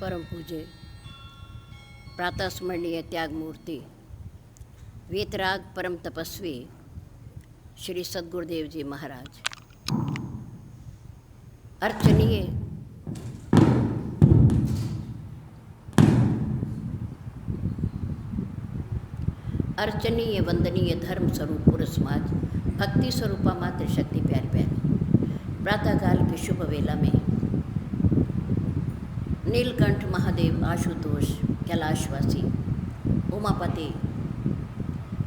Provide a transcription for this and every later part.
परम पूज्य प्रातः स्मरणीय त्याग मूर्ति वीतराग परम तपस्वी श्री सद्गुरुदेव जी महाराज, अर्चनीय अर्चनीय वंदनीय धर्म स्वरूप पुरुष समाज भक्ति स्वरूपा मात्र शक्ति प्यारी प्यारी प्रातःकाल की शुभ वेला में नीलकंठ महादेव, आशुतोष, कैलाशवासी, उमापति,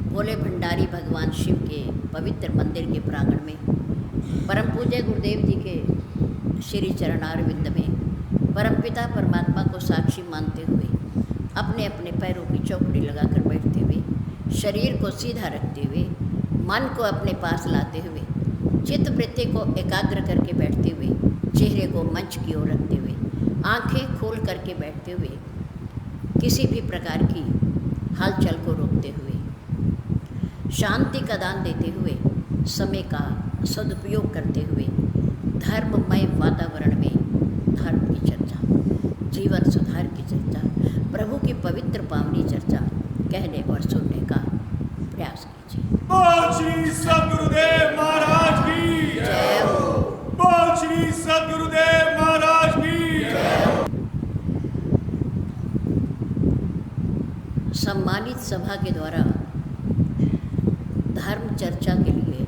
भोले भंडारी भगवान शिव के पवित्र मंदिर के प्रांगण में परम पूज्य गुरुदेव जी के श्री चरणारविंद में परमपिता परमात्मा को साक्षी मानते हुए अपने अपने पैरों की चौकड़ी लगाकर बैठते हुए, शरीर को सीधा रखते हुए, मन को अपने पास लाते हुए, चित्त वृत्ति को एकाग्र करके बैठते हुए, चेहरे को मंच की ओर रखते हुए, आंखें खोल करके बैठते हुए, किसी भी प्रकार की हलचल को रोकते हुए, शांति का दान देते हुए, समय का सदुपयोग करते हुए, धर्ममय वातावरण में धर्म की चर्चा, जीवन सुधार की चर्चा, प्रभु की पवित्र पावनी चर्चा कहने और सुनने का प्रयास कीजिए। बोल श्री सद्गुरुदेव महाराज की जय हो। बोल श्री सद्गुरुदेव महाराज की जय हो। सम्मानित सभा के द्वारा धर्म चर्चा के लिए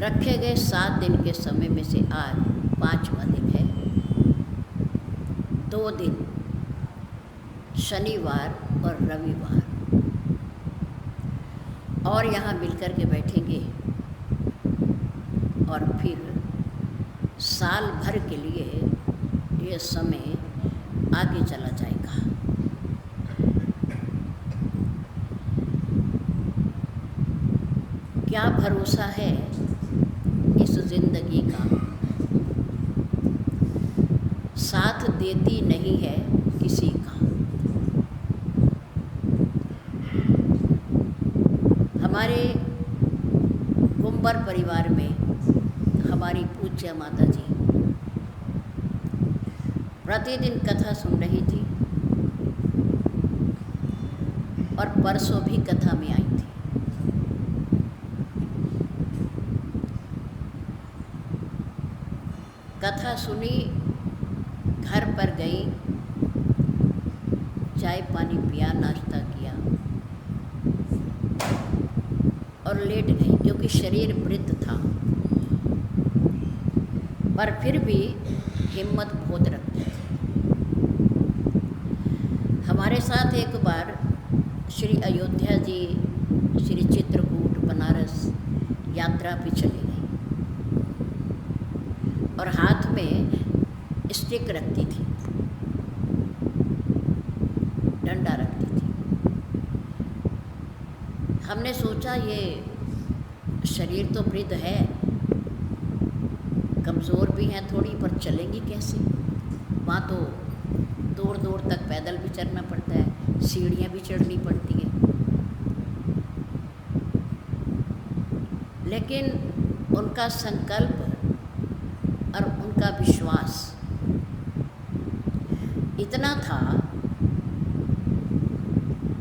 रखे गए 7 दिन के समय में से आज 5वां दिन है। 2 दिन शनिवार और रविवार और यहाँ मिलकर के बैठेंगे और फिर साल भर के लिए ये समय आगे चला जाएगा। क्या भरोसा है इस जिंदगी का, साथ देती नहीं है किसी का। हमारे कुंबर परिवार में हमारी पूज्य माता जी प्रतिदिन कथा सुन रही थी और परसों भी कथा में आई थी। कथा सुनी, घर पर गई, चाय पानी पिया, नाश्ता किया और लेट गई क्योंकि शरीर वृद्ध था, पर फिर भी हिम्मत बहुत रखती थी। हमारे साथ एक बार श्री अयोध्या जी, श्री चित्रकूट, बनारस यात्रा पे चली गई और हाथ में स्टिक रखती थी, डंडा रखती थी। हमने सोचा ये शरीर तो वृद्ध है, कमज़ोर भी हैं थोड़ी, पर चलेंगी कैसे? वहाँ तो दूर दूर तक पैदल भी चलना पड़ता है, सीढ़ियाँ भी चढ़नी पड़ती है। लेकिन उनका संकल्प और उनका विश्वास इतना था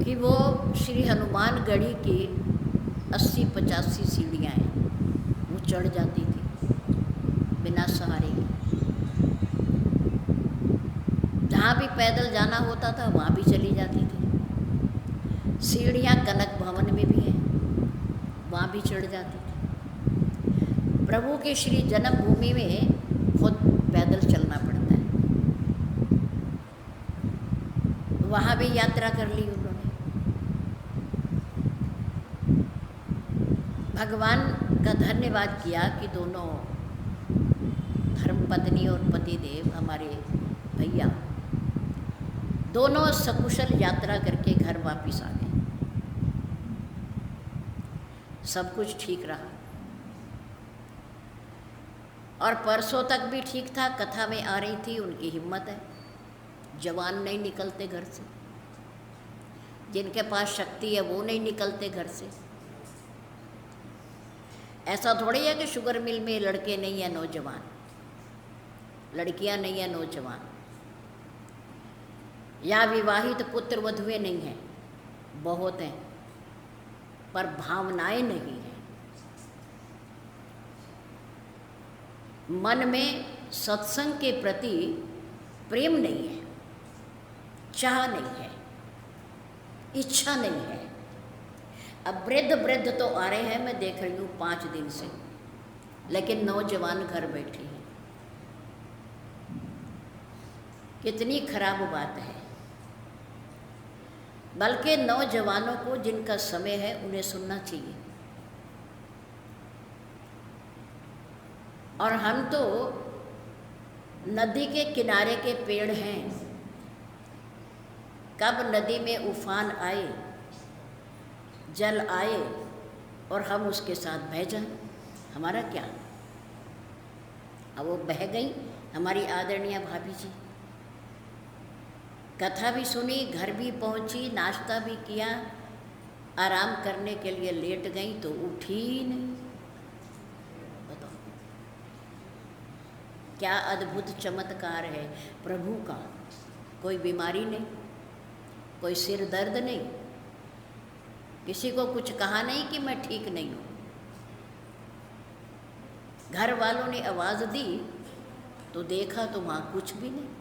कि वो श्री हनुमानगढ़ी की 80-85 सीढ़ियाँ हैं, वो चढ़ जाती थी बिना सहारे के। जहाँ भी पैदल जाना होता था वहाँ भी चली जाती थी। सीढ़ियाँ कनक भवन में भी हैं, वहाँ भी चढ़ जाती थी। प्रभु के श्री जन्मभूमि में खुद पैदल चलना पड़ता है, वहाँ भी यात्रा कर ली उन्होंने। भगवान का धन्यवाद किया कि दोनों धर्मपत्नी और पतिदेव, हमारे भैया, दोनों सकुशल यात्रा करके घर वापस आ गए। सब कुछ ठीक रहा और परसों तक भी ठीक था। कथा में आ रही थी, उनकी हिम्मत है। जवान नहीं निकलते घर से, जिनके पास शक्ति है वो नहीं निकलते घर से। ऐसा थोड़ी है कि शुगर मिल में लड़के नहीं है नौजवान, लड़कियां नहीं है नौजवान। या विवाहित पुत्र वधुएं नहीं हैं, बहुत हैं, पर भावनाएं नहीं हैं। मन में सत्संग के प्रति प्रेम नहीं है, चाह नहीं है, इच्छा नहीं है। अब वृद्ध तो आ रहे हैं, मैं देख रही हूँ 5 दिन से, लेकिन नौजवान घर बैठे हैं। कितनी खराब बात है। बल्कि नौजवानों को जिनका समय है उन्हें सुनना चाहिए। और हम तो नदी के किनारे के पेड़ हैं, कब नदी में उफान आए, जल आए और हम उसके साथ बह जाएं, हमारा क्या। अब वो बह गई हमारी आदरणीय भाभी जी, कथा भी सुनी, घर भी पहुंची, नाश्ता भी किया, आराम करने के लिए लेट गई तो उठी ही नहीं। बताओ क्या अद्भुत चमत्कार है प्रभु का। कोई बीमारी नहीं, कोई सिर दर्द नहीं, किसी को कुछ कहा नहीं कि मैं ठीक नहीं हूँ। घर वालों ने आवाज़ दी तो देखा तो वहाँ कुछ भी नहीं।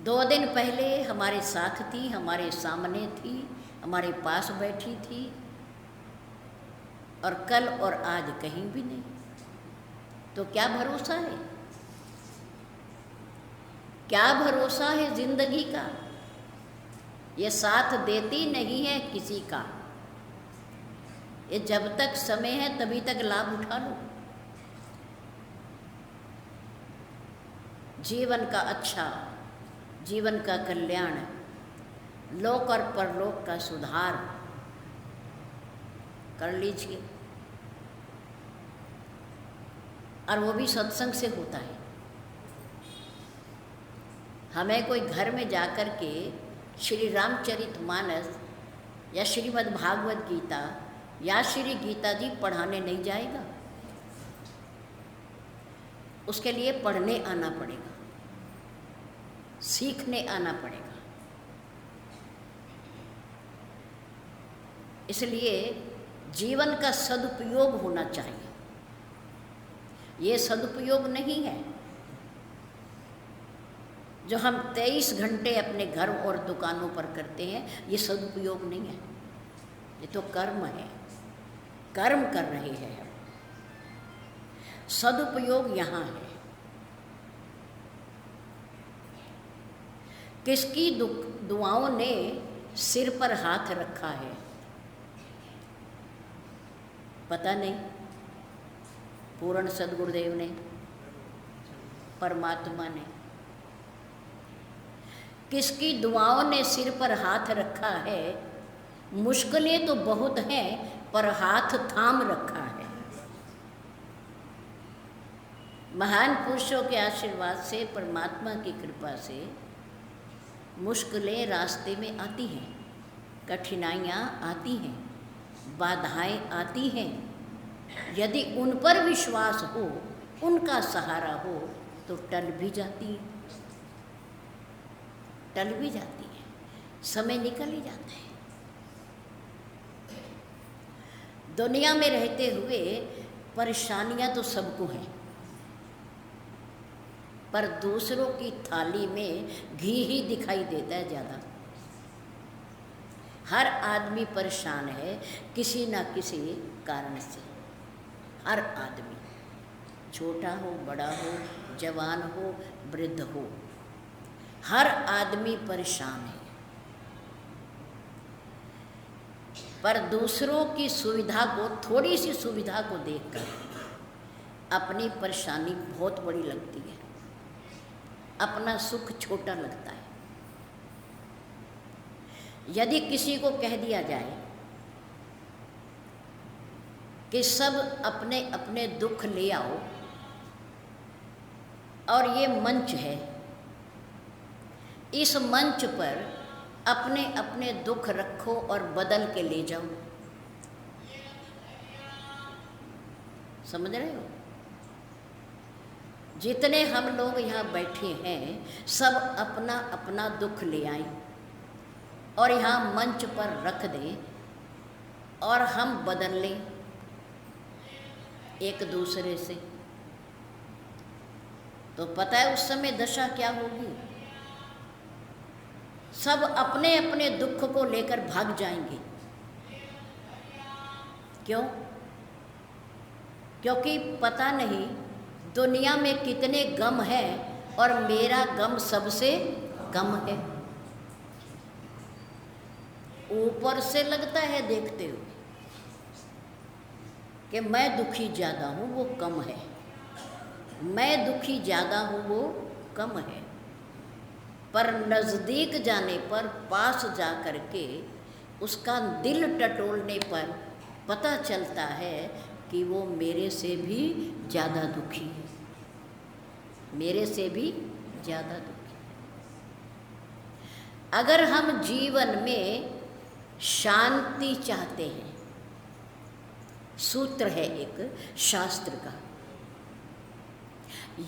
दो दिन पहले हमारे साथ थी, हमारे सामने थी, हमारे पास बैठी थी, और कल और आज कहीं भी नहीं। तो क्या भरोसा है, क्या भरोसा है जिंदगी का। ये साथ देती नहीं है किसी का। ये जब तक समय है तभी तक लाभ उठा लो। जीवन का अच्छा, जीवन का कल्याण, लोक और परलोक का सुधार कर लीजिए। और वो भी सत्संग से होता है। हमें कोई घर में जाकर के श्री रामचरितमानस या श्रीमद् भागवत गीता या श्री गीता जी पढ़ाने नहीं जाएगा। उसके लिए पढ़ने आना पड़ेगा, सीखने आना पड़ेगा। इसलिए जीवन का सदुपयोग होना चाहिए। ये सदुपयोग नहीं है जो हम 23 घंटे अपने घर और दुकानों पर करते हैं, ये सदुपयोग नहीं है। ये तो कर्म है, कर्म कर रहे हैं हम। सदुपयोग यहाँ है। किसकी दुआओं ने सिर पर हाथ रखा है पता नहीं। पूर्ण सद्गुरुदेव ने, परमात्मा ने। किसकी दुआओं ने सिर पर हाथ रखा है। मुश्किलें तो बहुत हैं पर हाथ थाम रखा है। महान पुरुषों के आशीर्वाद से, परमात्मा की कृपा से मुश्किलें रास्ते में आती हैं, कठिनाइयाँ आती हैं, बाधाएं आती हैं। यदि उन पर विश्वास हो, उनका सहारा हो तो टल भी जाती है, टल भी जाती है, समय निकल ही जाता है। दुनिया में रहते हुए परेशानियां तो सबको हैं, पर दूसरों की थाली में घी ही दिखाई देता है ज़्यादा। हर आदमी परेशान है किसी न किसी कारण से। हर आदमी, छोटा हो, बड़ा हो, जवान हो, वृद्ध हो, हर आदमी परेशान है। पर दूसरों की सुविधा को, थोड़ी सी सुविधा को देखकर अपनी परेशानी बहुत बड़ी लगती है, अपना सुख छोटा लगता है। यदि किसी को कह दिया जाए कि सब अपने अपने दुख ले आओ और ये मंच है, इस मंच पर अपने अपने दुख रखो और बदल के ले जाओ, समझ रहे हो। जितने हम लोग यहाँ बैठे हैं सब अपना अपना दुख ले आए और यहाँ मंच पर रख दें और हम बदल लें एक दूसरे से, तो पता है उस समय दशा क्या होगी? सब अपने अपने दुख को लेकर भाग जाएंगे। क्यों? क्योंकि पता नहीं दुनिया में कितने गम है और मेरा गम सबसे कम है। ऊपर से लगता है देखते हुए कि मैं दुखी ज़्यादा हूँ, वो कम है, मैं दुखी ज़्यादा हूँ, वो कम है। पर नज़दीक जाने पर, पास जा कर के उसका दिल टटोलने पर पता चलता है कि वो मेरे से भी ज़्यादा दुखी है, मेरे से भी ज़्यादा दुखी है। अगर हम जीवन में शांति चाहते हैं, सूत्र है एक शास्त्र का,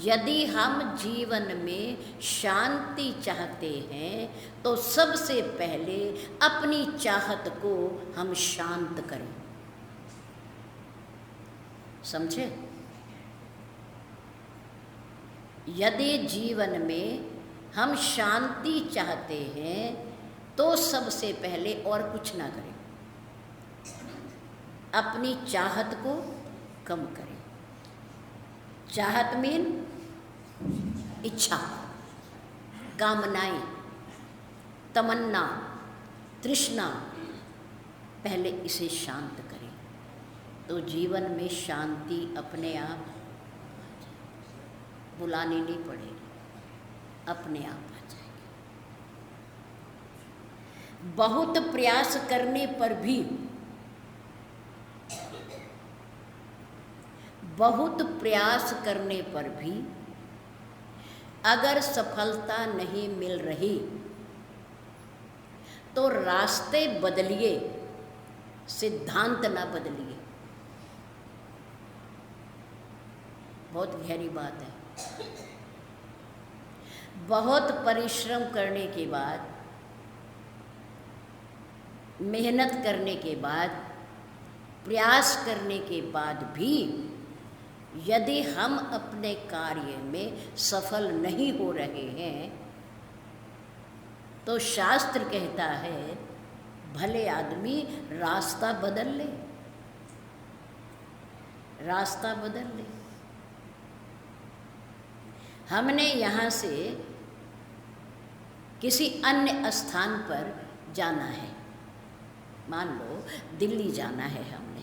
यदि हम जीवन में शांति चाहते हैं तो सबसे पहले अपनी चाहत को हम शांत करें। समझे? यदि जीवन में हम शांति चाहते हैं तो सबसे पहले और कुछ ना करें, अपनी चाहत को कम करें। चाहत मीन इच्छा, कामनाएं, तमन्ना, तृष्णा, पहले इसे शांत करें तो जीवन में शांति अपने आप बुलानी नहीं पड़ेगी, अपने आप आ जाएगी। बहुत प्रयास करने पर भी, बहुत प्रयास करने पर भी अगर सफलता नहीं मिल रही तो रास्ते बदलिए, सिद्धांत ना बदलिए। बहुत गहरी बात है। बहुत परिश्रम करने के बाद, मेहनत करने के बाद, प्रयास करने के बाद भी यदि हम अपने कार्य में सफल नहीं हो रहे हैं तो शास्त्र कहता है भले आदमी रास्ता बदल ले, रास्ता बदल ले। हमने यहाँ से किसी अन्य स्थान पर जाना है, मान लो दिल्ली जाना है हमने,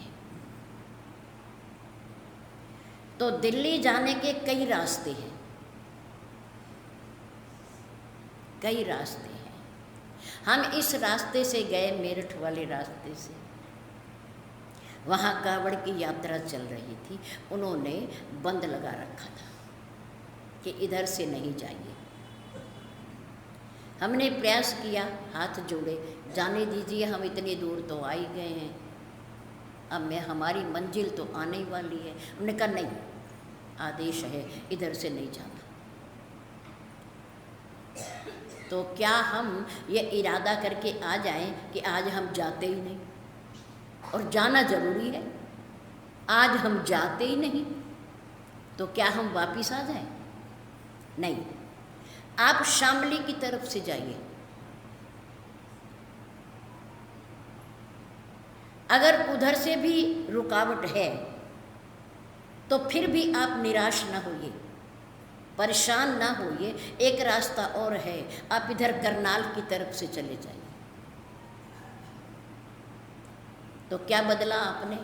तो दिल्ली जाने के कई रास्ते हैं, कई रास्ते हैं। हम इस रास्ते से गए, मेरठ वाले रास्ते से, वहाँ कांवड़ की यात्रा चल रही थी, उन्होंने बंद लगा रखा था कि इधर से नहीं जाइए। हमने प्रयास किया, हाथ जोड़े, जाने दीजिए, हम इतनी दूर तो आ ही गए हैं, अब हमारी मंजिल तो आने ही वाली है। उन्होंने कहा नहीं, आदेश है, इधर से नहीं जाना। तो क्या हम ये इरादा करके आ जाएं कि आज हम जाते ही नहीं, और जाना जरूरी है, आज हम जाते ही नहीं, तो क्या हम वापिस आ जाएं? नहीं, आप शामली की तरफ से जाइए। अगर उधर से भी रुकावट है तो फिर भी आप निराश ना होइए, परेशान ना होइए, एक रास्ता और है, आप इधर करनाल की तरफ से चले जाइए। तो क्या बदला आपने?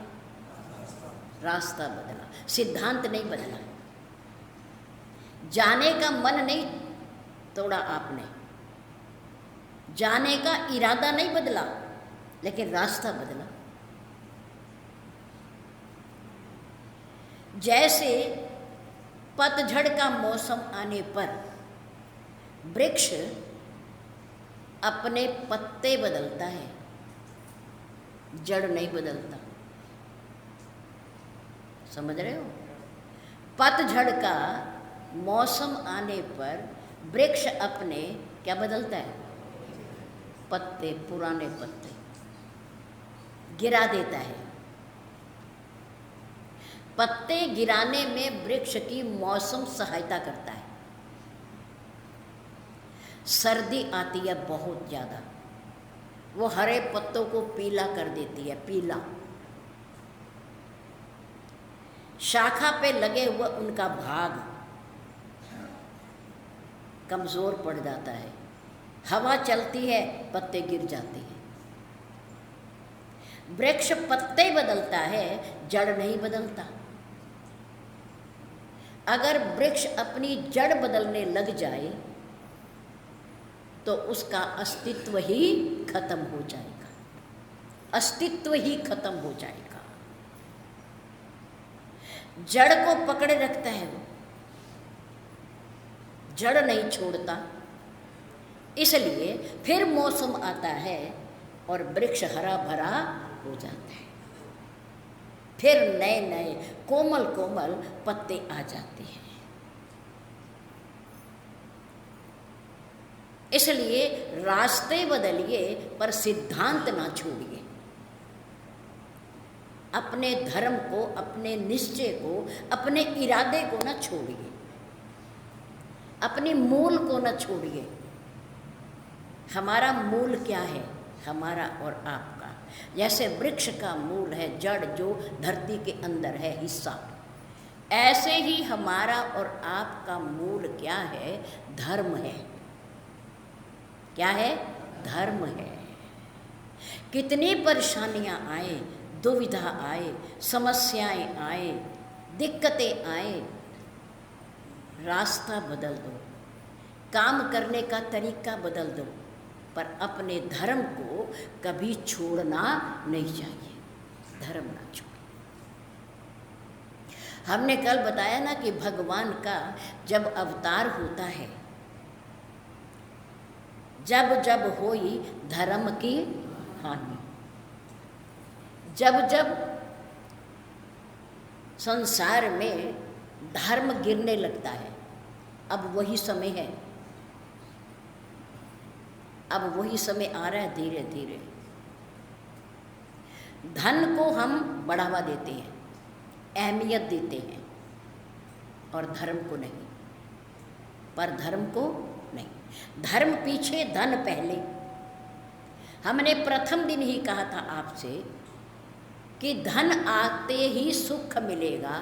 रास्ता बदला, सिद्धांत नहीं बदला। जाने का मन नहीं तोड़ा आपने, जाने का इरादा नहीं बदला, लेकिन रास्ता बदला। जैसे पतझड़ का मौसम आने पर वृक्ष अपने पत्ते बदलता है, जड़ नहीं बदलता। समझ रहे हो? पतझड़ का मौसम आने पर वृक्ष अपने क्या बदलता है? पत्ते, पुराने पत्ते गिरा देता है। पत्ते गिराने में वृक्ष की मौसम सहायता करता है। सर्दी आती है बहुत ज़्यादा, वो हरे पत्तों को पीला कर देती है, पीला। शाखा पे लगे हुए उनका भाग कमज़ोर पड़ जाता है। हवा चलती है, पत्ते गिर जाते हैं। वृक्ष पत्ते बदलता है, जड़ नहीं बदलता। अगर वृक्ष अपनी जड़ बदलने लग जाए तो उसका अस्तित्व ही खत्म हो जाएगा, अस्तित्व ही खत्म हो जाएगा। जड़ को पकड़े रखता है वो, जड़ नहीं छोड़ता। इसलिए फिर मौसम आता है और वृक्ष हरा भरा हो जाता है, फिर नए नए कोमल कोमल पत्ते आ जाते हैं। इसलिए रास्ते बदलिए पर सिद्धांत ना छोड़िए। अपने धर्म को, अपने निश्चय को, अपने इरादे को ना छोड़िए, अपनी मूल को ना छोड़िए। हमारा मूल क्या है? हमारा और आपका। जैसे वृक्ष का मूल है जड़, जो धरती के अंदर है हिस्सा, ऐसे ही हमारा और आपका मूल क्या है? धर्म है। क्या है? धर्म है। कितनी परेशानियां आए, दुविधा आए, समस्याएं आए, दिक्कतें आए, रास्ता बदल दो, काम करने का तरीका बदल दो, पर अपने धर्म को कभी छोड़ना नहीं चाहिए। धर्म ना छोड़े। हमने कल बताया ना कि भगवान का जब अवतार होता है, जब जब होई धर्म की हानि, जब जब संसार में धर्म गिरने लगता है, अब वही समय है, अब वही समय आ रहा है धीरे धीरे। धन को हम बढ़ावा देते हैं, अहमियत देते हैं, और धर्म को नहीं, पर धर्म को नहीं। धर्म पीछे, धन पहले। हमने प्रथम दिन ही कहा था आपसे कि धन आते ही सुख मिलेगा,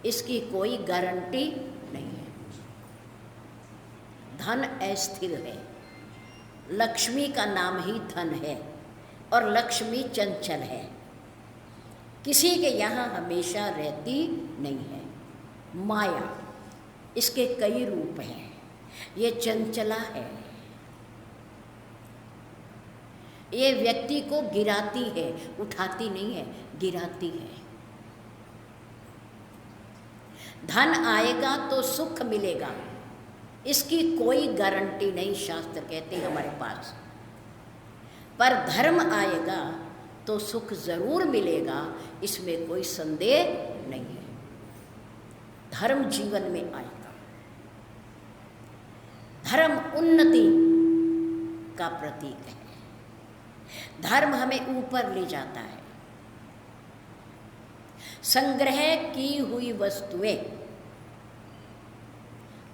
इसकी कोई गारंटी नहीं है। धन अस्थिर है, लक्ष्मी का नाम ही धन है, और लक्ष्मी चंचल है, किसी के यहाँ हमेशा रहती नहीं है। माया, इसके कई रूप हैं। ये चंचला है, ये व्यक्ति को गिराती है, उठाती नहीं है, गिराती है। धन आएगा तो सुख मिलेगा, इसकी कोई गारंटी नहीं, शास्त्र कहते हैं हमारे पास। पर धर्म आएगा तो सुख जरूर मिलेगा, इसमें कोई संदेह नहीं है। धर्म जीवन में आएगा। धर्म उन्नति का प्रतीक है। धर्म हमें ऊपर ले जाता है। संग्रह की हुई वस्तुएं,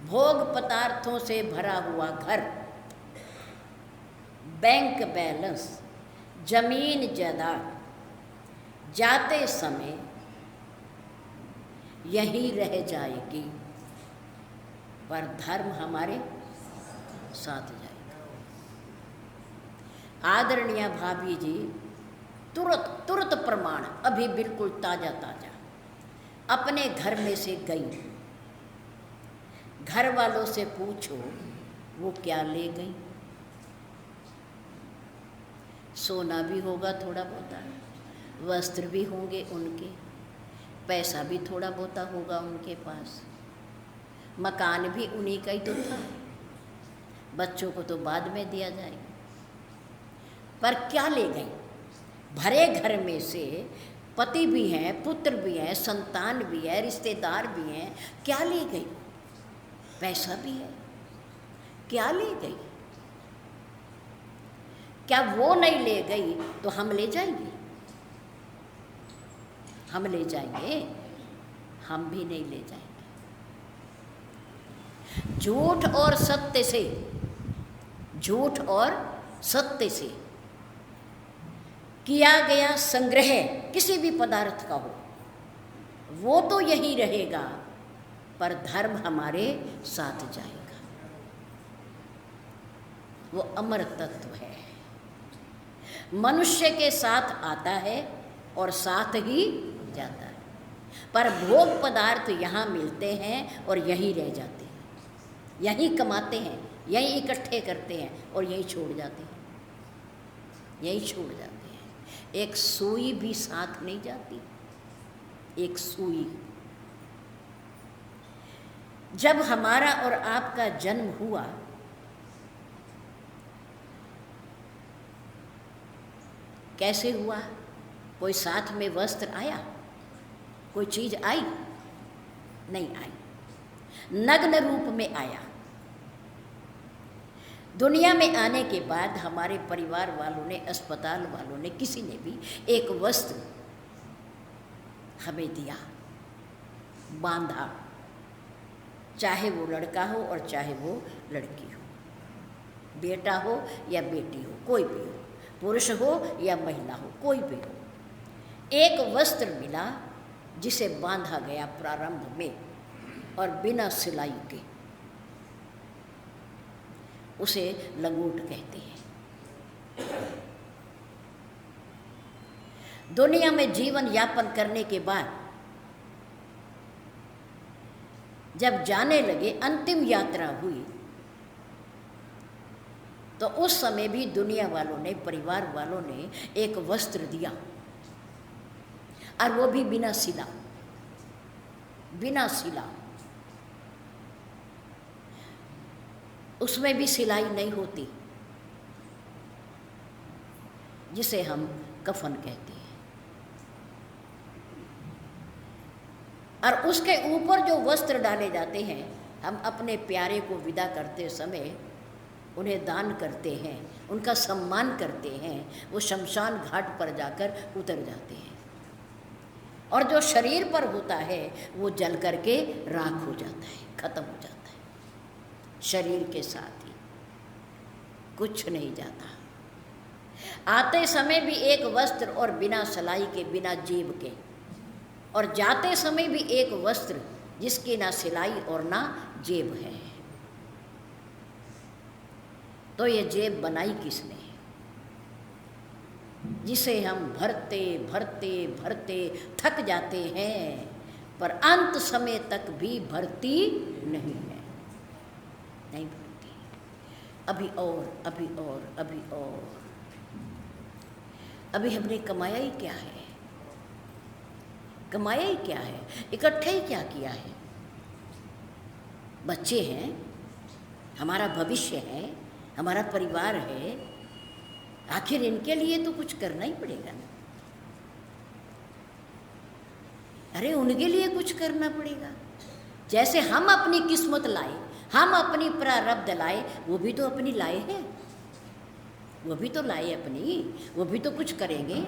भोग पदार्थों से भरा हुआ घर, बैंक बैलेंस, जमीन जायदाद जाते समय यही रह जाएगी, पर धर्म हमारे साथ जाएगा। आदरणीय भाभी जी तुरंत प्रमाण, अभी बिल्कुल ताजा ताजा अपने घर में से गई। घर वालों से पूछो वो क्या ले गई। सोना भी होगा थोड़ा बहुता, वस्त्र भी होंगे उनके, पैसा भी थोड़ा बहुता होगा उनके पास, मकान भी उन्हीं का ही तो था, बच्चों को तो बाद में दिया जाएगा। पर क्या ले गई? भरे घर में से पति भी हैं, पुत्र भी हैं, संतान भी है, रिश्तेदार भी हैं, क्या ले गई? पैसा भी है, क्या ले गई? क्या वो नहीं ले गई तो हम ले जाएंगे? हम ले जाएंगे? हम भी नहीं ले जाएंगे। झूठ और सत्य से, झूठ और सत्य से किया गया संग्रह किसी भी पदार्थ का हो, वो तो यही रहेगा, पर धर्म हमारे साथ जाएगा। वो अमर तत्व है, मनुष्य के साथ आता है और साथ ही जाता है। पर भोग पदार्थ यहाँ मिलते हैं और यहीं रह जाते हैं, यहीं कमाते हैं, यहीं इकट्ठे करते हैं और यहीं छोड़ जाते हैं, यहीं छोड़ जाते हैं। एक सुई भी साथ नहीं जाती, एक सुई। जब हमारा और आपका जन्म हुआ, कैसे हुआ? कोई साथ में वस्त्र आया? कोई चीज आई? नहीं आई, नग्न रूप में आया। दुनिया में आने के बाद हमारे परिवार वालों ने, अस्पताल वालों ने, किसी ने भी एक वस्त्र हमें दिया, बांधा, चाहे वो लड़का हो और चाहे वो लड़की हो, बेटा हो या बेटी हो, कोई भी हो, पुरुष हो या महिला हो, कोई भी हो, एक वस्त्र मिला जिसे बांधा गया प्रारंभ में और बिना सिलाई के। उसे लंगोट कहते हैं। दुनिया में जीवन यापन करने के बाद जब जाने लगे, अंतिम यात्रा हुई, तो उस समय भी दुनिया वालों ने, परिवार वालों ने एक वस्त्र दिया, और वो भी बिना सिला, बिना सिला। उसमें भी सिलाई नहीं होती, जिसे हम कफन कहते हैं। और उसके ऊपर जो वस्त्र डाले जाते हैं, हम अपने प्यारे को विदा करते समय उन्हें दान करते हैं, उनका सम्मान करते हैं, वो शमशान घाट पर जाकर उतर जाते हैं। और जो शरीर पर होता है वो जल करके राख हो जाता है, खत्म हो जाता है। शरीर के साथ ही कुछ नहीं जाता। आते समय भी एक वस्त्र और बिना सिलाई के, बिना जेब के, और जाते समय भी एक वस्त्र जिसकी ना सिलाई और ना जेब है। तो ये जेब बनाई किसने, जिसे हम भरते भरते भरते थक जाते हैं, पर अंत समय तक भी भरती नहीं है, नहीं भरती। अभी और, अभी और, अभी और। अभी हमने कमाया ही क्या है, कमाया ही क्या है, इकट्ठे ही क्या किया है? बच्चे हैं, हमारा भविष्य है, हमारा परिवार है, आखिर इनके लिए तो कुछ करना ही पड़ेगा ना। अरे उनके लिए कुछ करना पड़ेगा। जैसे हम अपनी किस्मत लाए, हम अपनी प्रारब्ध लाए, वो भी तो अपनी लाए हैं, वो भी तो लाए अपनी, वो भी तो कुछ करेंगे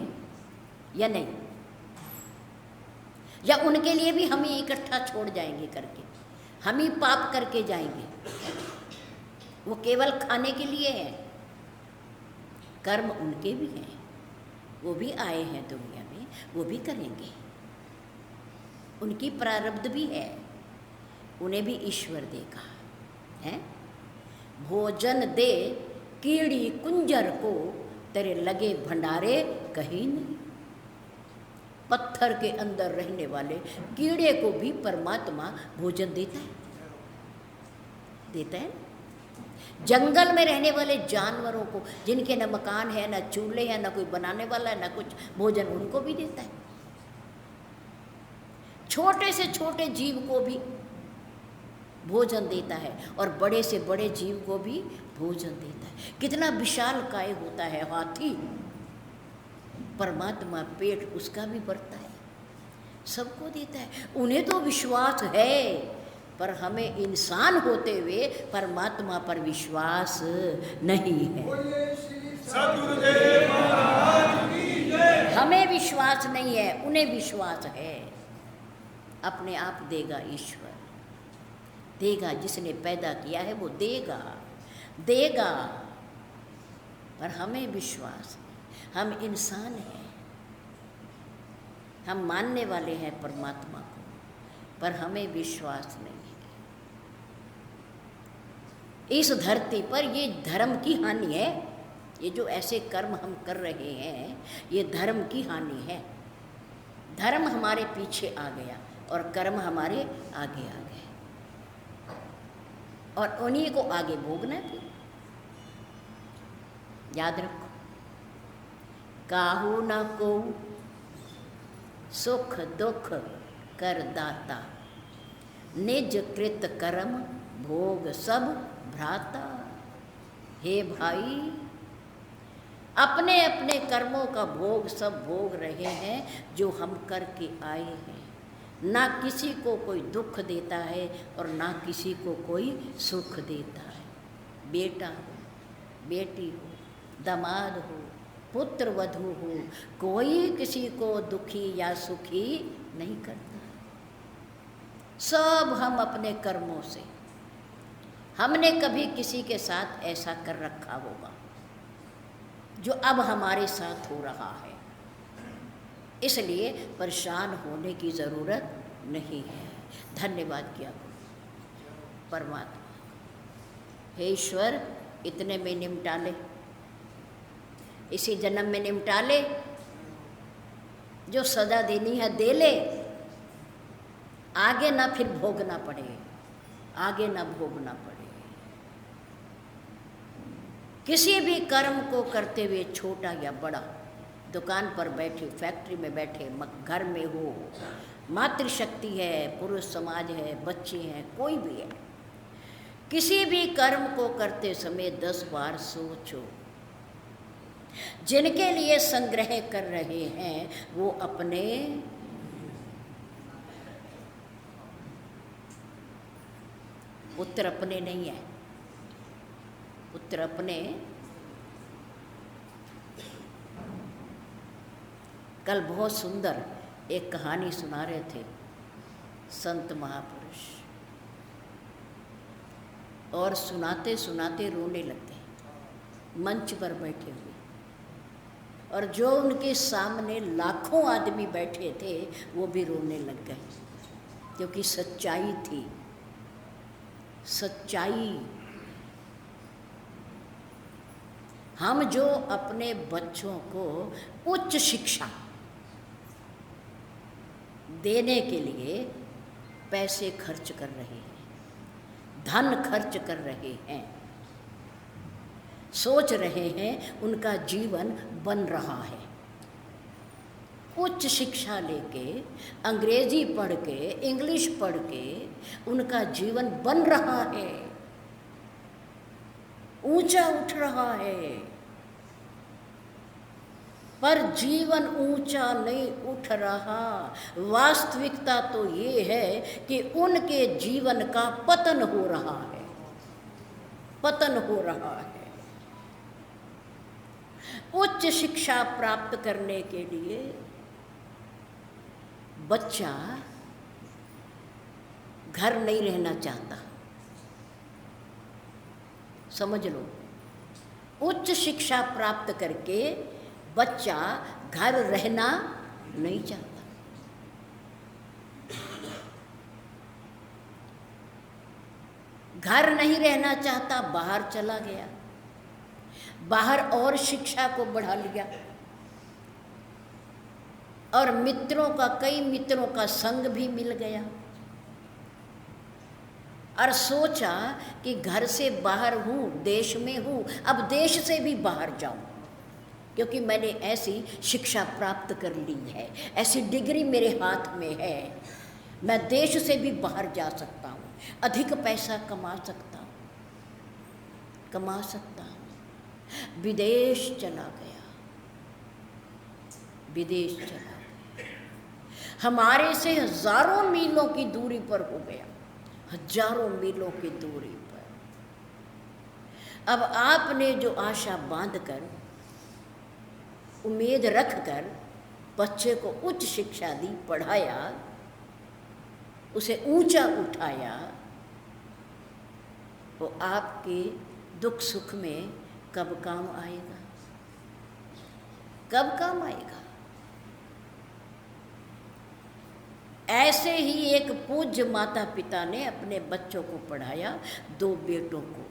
या नहीं? या उनके लिए भी हम ही इकट्ठा छोड़ जाएंगे करके, हम ही पाप करके जाएंगे? वो केवल खाने के लिए है। कर्म उनके भी हैं, वो भी आए हैं दुनिया में, वो भी करेंगे, उनकी प्रारब्ध भी है, उन्हें भी ईश्वर देगा है। भोजन दे कीड़ी कुंजर को, तेरे लगे भंडारे कहीं नहीं। पत्थर के अंदर रहने वाले कीड़े को भी परमात्मा भोजन देता है, देता है। जंगल में रहने वाले जानवरों को, जिनके न मकान है, न चूल्हे हैं, न कोई बनाने वाला है, न कुछ, भोजन उनको भी देता है। छोटे से छोटे जीव को भी भोजन देता है और बड़े से बड़े जीव को भी भोजन देता है। कितना विशाल काय होता है हाथी, परमात्मा पेट उसका भी भरता है, सबको देता है। उन्हें तो विश्वास है पर हमें इंसान होते हुए परमात्मा पर विश्वास नहीं है। सदगुरुदेव महाराज की जय। हमें विश्वास नहीं है, उन्हें विश्वास है। अपने आप देगा ईश्वर, देगा। जिसने पैदा किया है वो देगा, देगा। पर हमें विश्वास नहीं। हम इंसान हैं, हम मानने वाले हैं परमात्मा को, पर हमें विश्वास नहीं है। इस धरती पर ये धर्म की हानि है। ये जो ऐसे कर्म हम कर रहे हैं, ये धर्म की हानि है। धर्म हमारे पीछे आ गया और कर्म हमारे आगे आ गए, और उन्हीं को आगे भोगना भी। याद रखो, काहू न को सुख दुख कर दाता, निज कृत कर्म भोग सब भ्राता। हे भाई, अपने अपने कर्मों का भोग सब भोग रहे हैं जो हम करके आए हैं। ना किसी को कोई दुख देता है और ना किसी को कोई सुख देता है। बेटा हो, बेटी हो, दामाद हो, पुत्र वधू हो, कोई किसी को दुखी या सुखी नहीं करता। सब हम अपने कर्मों से, हमने कभी किसी के साथ ऐसा कर रखा होगा जो अब हमारे साथ हो रहा है। इसलिए परेशान होने की ज़रूरत नहीं है। धन्यवाद किया परमात्मा। हे ईश्वर, इतने में निपटा ले, इसी जन्म में निपटा ले। जो सजा देनी है दे ले, आगे ना फिर भोगना पड़े, आगे ना भोगना पड़े। किसी भी कर्म को करते हुए, छोटा या बड़ा, दुकान पर बैठे, फैक्ट्री में बैठे, घर में हो, मातृशक्ति है, पुरुष समाज है, बच्चे हैं, कोई भी है, किसी भी कर्म को करते समय 10 बार सोचो। जिनके लिए संग्रह कर रहे हैं वो अपने पुत्र अपने नहीं है, पुत्र अपने। कल बहुत सुंदर एक कहानी सुना रहे थे संत महापुरुष, और सुनाते सुनाते रोने लगते, मंच पर बैठे हुए। और जो उनके सामने लाखों आदमी बैठे थे वो भी रोने लग गए, क्योंकि सच्चाई थी, सच्चाई। हम जो अपने बच्चों को उच्च शिक्षा देने के लिए पैसे खर्च कर रहे हैं, धन खर्च कर रहे हैं, सोच रहे हैं उनका जीवन बन रहा है। उच्च शिक्षा लेके, अंग्रेजी पढ़ के, इंग्लिश पढ़ के उनका जीवन बन रहा है, ऊंचा उठ रहा है। पर जीवन ऊंचा नहीं उठ रहा। वास्तविकता तो ये है कि उनके जीवन का पतन हो रहा है, पतन हो रहा है। उच्च शिक्षा प्राप्त करने के लिए बच्चा घर नहीं रहना चाहता, समझ लो। उच्च शिक्षा प्राप्त करके बच्चा घर रहना नहीं चाहता। घर नहीं रहना चाहता, बाहर चला गया, बाहर और शिक्षा को बढ़ा लिया, और मित्रों का, कई मित्रों का संग भी मिल गया, और सोचा कि घर से बाहर हूँ, देश में हूँ, अब देश से भी बाहर जाऊँ, क्योंकि मैंने ऐसी शिक्षा प्राप्त कर ली है, ऐसी डिग्री मेरे हाथ में है, मैं देश से भी बाहर जा सकता हूँ, अधिक पैसा कमा सकता हूँ, कमा सकता हूँ। विदेश चला गया, विदेश चला गया, हमारे से हजारों मीलों की दूरी पर हो गया, हजारों मीलों की दूरी पर। अब आपने जो आशा बांधकर, उम्मीद रखकर बच्चे को उच्च शिक्षा दी, पढ़ाया, उसे ऊंचा उठाया, वो आपके दुख सुख में कब काम आएगा? कब काम आएगा? ऐसे ही एक पूज्य माता पिता ने अपने बच्चों को पढ़ाया, 2 बेटों को।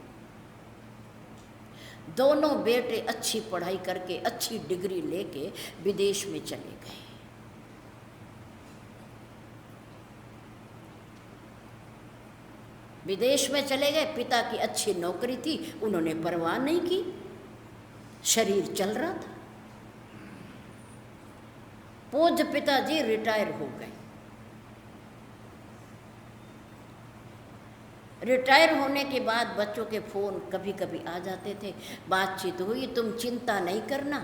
दोनों बेटे अच्छी पढ़ाई करके, अच्छी डिग्री लेके विदेश में चले गए। विदेश में चले गए, पिता की अच्छी नौकरी थी, उन्होंने परवाह नहीं की, शरीर चल रहा था। पूज्य पिताजी रिटायर हो गए। रिटायर होने के बाद बच्चों के फ़ोन कभी कभी आ जाते थे, बातचीत हुई, तुम चिंता नहीं करना,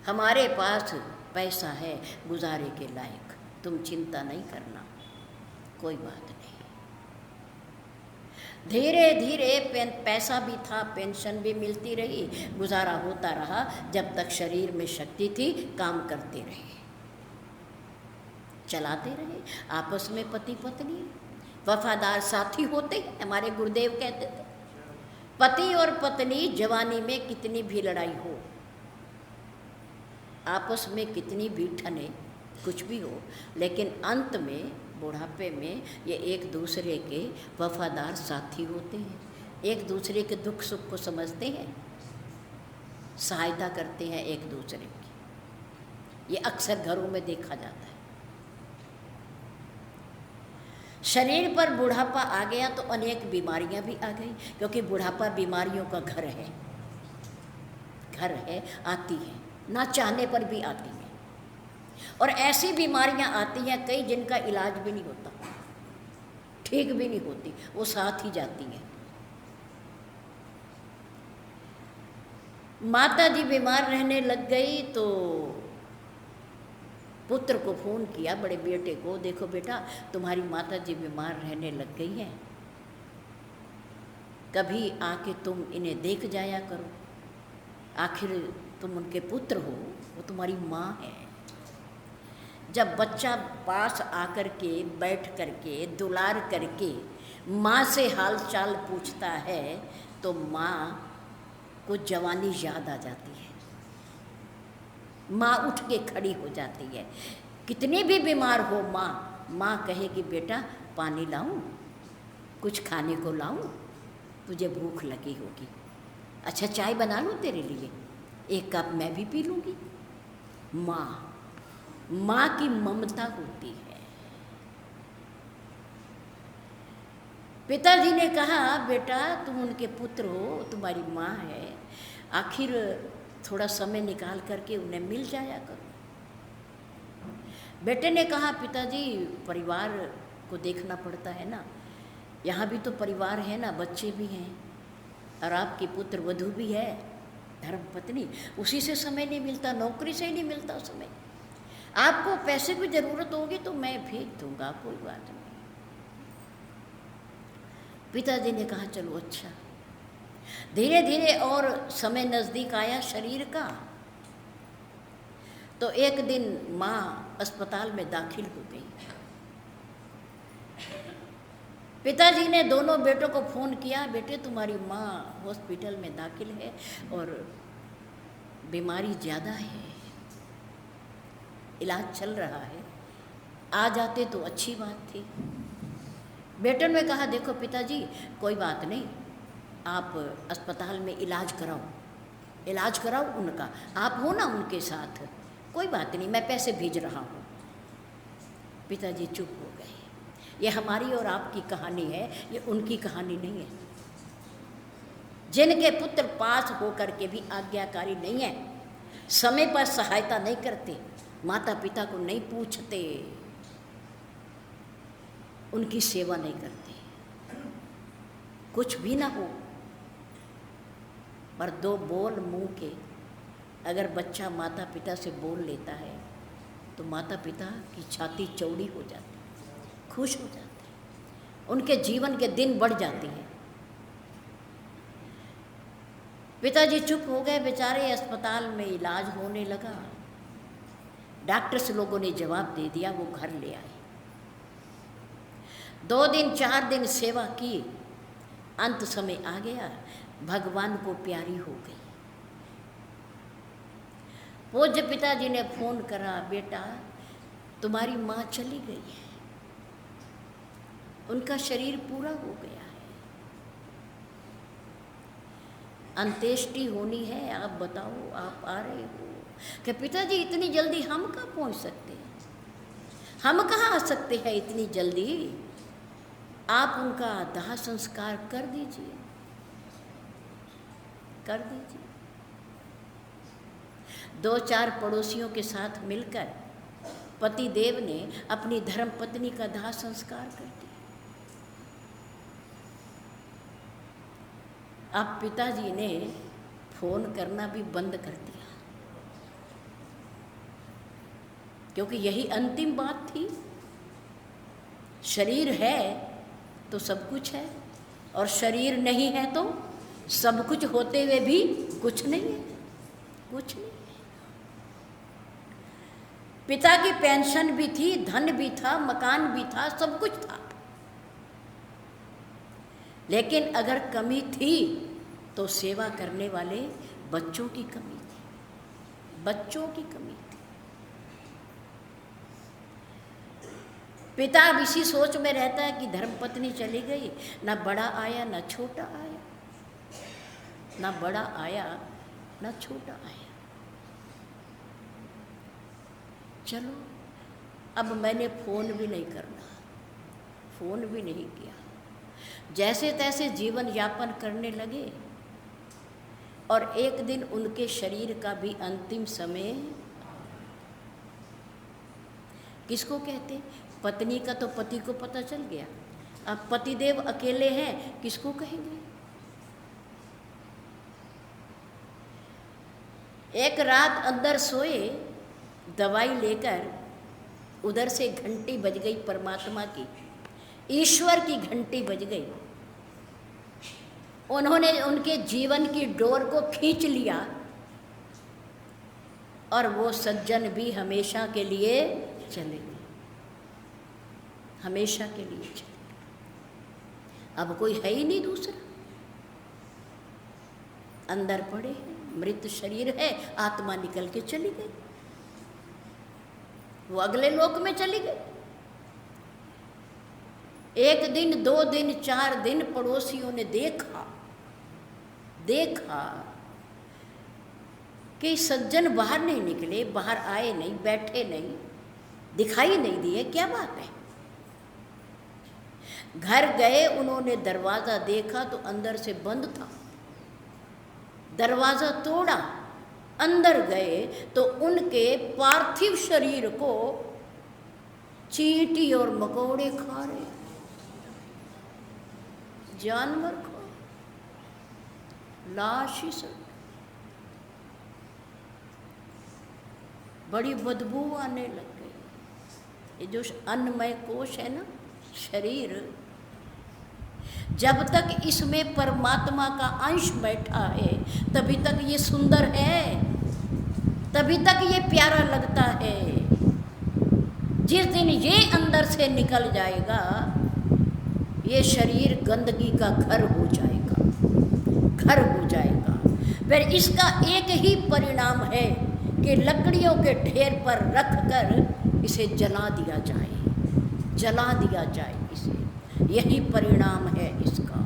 हमारे पास पैसा है गुजारे के लायक, तुम चिंता नहीं करना, कोई बात नहीं। धीरे धीरे पैसा भी था, पेंशन भी मिलती रही, गुजारा होता रहा। जब तक शरीर में शक्ति थी, काम करते रहे, चलाते रहे। आपस में पति पत्नी वफादार साथी होते हैं। हमारे गुरुदेव कहते थे, पति और पत्नी जवानी में कितनी भी लड़ाई हो, आपस में कितनी भी ठने, कुछ भी हो, लेकिन अंत में बुढ़ापे में ये एक दूसरे के वफादार साथी होते हैं, एक दूसरे के दुख सुख को समझते हैं, सहायता करते हैं एक दूसरे की। ये अक्सर घरों में देखा जाता है। शरीर पर बुढ़ापा आ गया तो अनेक बीमारियां भी आ गई, क्योंकि बुढ़ापा बीमारियों का घर है, आती है, ना चाहने पर भी आती है। और ऐसी बीमारियां आती हैं कई जिनका इलाज भी नहीं होता, ठीक भी नहीं होती, वो साथ ही जाती हैं। माता जी बीमार रहने लग गई तो पुत्र को फ़ोन किया, बड़े बेटे को, देखो बेटा तुम्हारी माता जी बीमार रहने लग गई हैं, कभी आके तुम इन्हें देख जाया करो, आखिर तुम उनके पुत्र हो, वो तुम्हारी माँ है। जब बच्चा पास आकर के, बैठ करके, दुलार करके माँ से हाल चाल पूछता है तो माँ को जवानी याद आ जाती है, माँ उठ के खड़ी हो जाती है। कितनी भी बीमार हो माँ कहेगी बेटा पानी लाऊं, कुछ खाने को लाऊं, तुझे भूख लगी होगी, अच्छा चाय बना लूं तेरे लिए, एक कप मैं भी पी लूँगी। माँ की ममता होती है। पिताजी ने कहा बेटा तुम उनके पुत्र हो, तुम्हारी माँ है, आखिर थोड़ा समय निकाल करके उन्हें मिल जाया करो। बेटे ने कहा पिताजी परिवार को देखना पड़ता है ना, यहाँ भी तो परिवार है ना, बच्चे भी हैं, और आपकी पुत्र वधू भी है, धर्म पत्नी, उसी से समय नहीं मिलता, नौकरी से ही नहीं मिलता समय। आपको पैसे की ज़रूरत होगी तो मैं भेज दूंगा, कोई बात नहीं। पिताजी ने कहा चलो अच्छा। धीरे धीरे और समय नज़दीक आया शरीर का, तो एक दिन माँ अस्पताल में दाखिल हो गई। पिताजी ने दोनों बेटों को फ़ोन किया, बेटे तुम्हारी माँ हॉस्पिटल में दाखिल है और बीमारी ज़्यादा है, इलाज चल रहा है, आ जाते तो अच्छी बात थी। बेटों ने कहा देखो पिताजी कोई बात नहीं, आप अस्पताल में इलाज कराओ उनका, आप हो ना उनके साथ, कोई बात नहीं, मैं पैसे भेज रहा हूँ। पिताजी चुप हो गए। ये हमारी और आपकी कहानी है, ये उनकी कहानी नहीं है। जिनके पुत्र पास होकर के भी आज्ञाकारी नहीं है, समय पर सहायता नहीं करते, माता पिता को नहीं पूछते, उनकी सेवा नहीं करते, कुछ भी ना हो पर 2 बोल मुंह के अगर बच्चा माता पिता से बोल लेता है तो माता पिता की छाती चौड़ी हो जाती है। खुश हो जाते हैं, उनके जीवन के दिन बढ़ जाते हैं। पिताजी चुप हो गए बेचारे, अस्पताल में इलाज होने लगा। डॉक्टर्स लोगों ने जवाब दे दिया, वो घर ले आए। 2 दिन 4 दिन सेवा की, अंत समय आ गया, भगवान को प्यारी हो गई। पूज्य पिताजी ने फोन करा, बेटा तुम्हारी माँ चली गई है, उनका शरीर पूरा हो गया है, अंत्येष्टि होनी है, आप बताओ आप आ रहे हो? कि पिताजी इतनी जल्दी हम कहाँ पहुँच सकते हैं, हम कहाँ आ सकते हैं इतनी जल्दी, आप उनका दाह संस्कार कर दीजिए, कर दीजिए। 2-4 पड़ोसियों के साथ मिलकर पति देव ने अपनी धर्म पत्नी का दाह संस्कार कर दिया। अब पिताजी ने फोन करना भी बंद कर दिया, क्योंकि यही अंतिम बात थी। शरीर है तो सब कुछ है, और शरीर नहीं है तो सब कुछ होते हुए भी कुछ नहीं है, कुछ नहीं। पिता की पेंशन भी थी, धन भी था, मकान भी था, सब कुछ था, लेकिन अगर कमी थी तो सेवा करने वाले बच्चों की कमी थी, बच्चों की कमी थी। पिता अब इसी सोच में रहता है कि धर्मपत्नी चली गई, ना बड़ा आया ना छोटा आया, ना बड़ा आया ना छोटा आया। चलो अब मैंने फ़ोन भी नहीं करना, फ़ोन भी नहीं किया, जैसे तैसे जीवन यापन करने लगे। और एक दिन उनके शरीर का भी अंतिम समय, किसको कहते? पत्नी का तो पति को पता चल गया, अब पतिदेव अकेले हैं, किसको कहेंगे? एक रात अंदर सोए, दवाई लेकर, उधर से घंटी बज गई परमात्मा की, ईश्वर की घंटी बज गई। उन्होंने उनके जीवन की डोर को खींच लिया, और वो सज्जन भी हमेशा के लिए चले गए, हमेशा के लिए चले गए। अब कोई है ही नहीं दूसरा, अंदर पड़े हैं, मृत शरीर है, आत्मा निकल के चली गई, वो अगले लोक में चली गई। 1 दिन 2 दिन 4 दिन पड़ोसियों ने देखा कि सज्जन बाहर नहीं निकले, बाहर आए नहीं, बैठे नहीं, दिखाई नहीं दिए, क्या बात है? घर गए, उन्होंने दरवाज़ा देखा तो अंदर से बंद था, दरवाज़ा तोड़ा, अंदर गए तो उनके पार्थिव शरीर को चींटी और मकोड़े खा रहे, जानवर खा, लाश ही सब, बड़ी बदबू आने लग गई। ये जो अन्नमय कोश है ना, शरीर, जब तक इसमें परमात्मा का अंश बैठा है तभी तक ये सुंदर है, तभी तक ये प्यारा लगता है। जिस दिन ये अंदर से निकल जाएगा, ये शरीर गंदगी का घर हो जाएगा, घर हो जाएगा। फिर इसका एक ही परिणाम है कि लकड़ियों के ढेर पर रख कर इसे जला दिया जाए, जला दिया जाए इसे, यही परिणाम है इसका।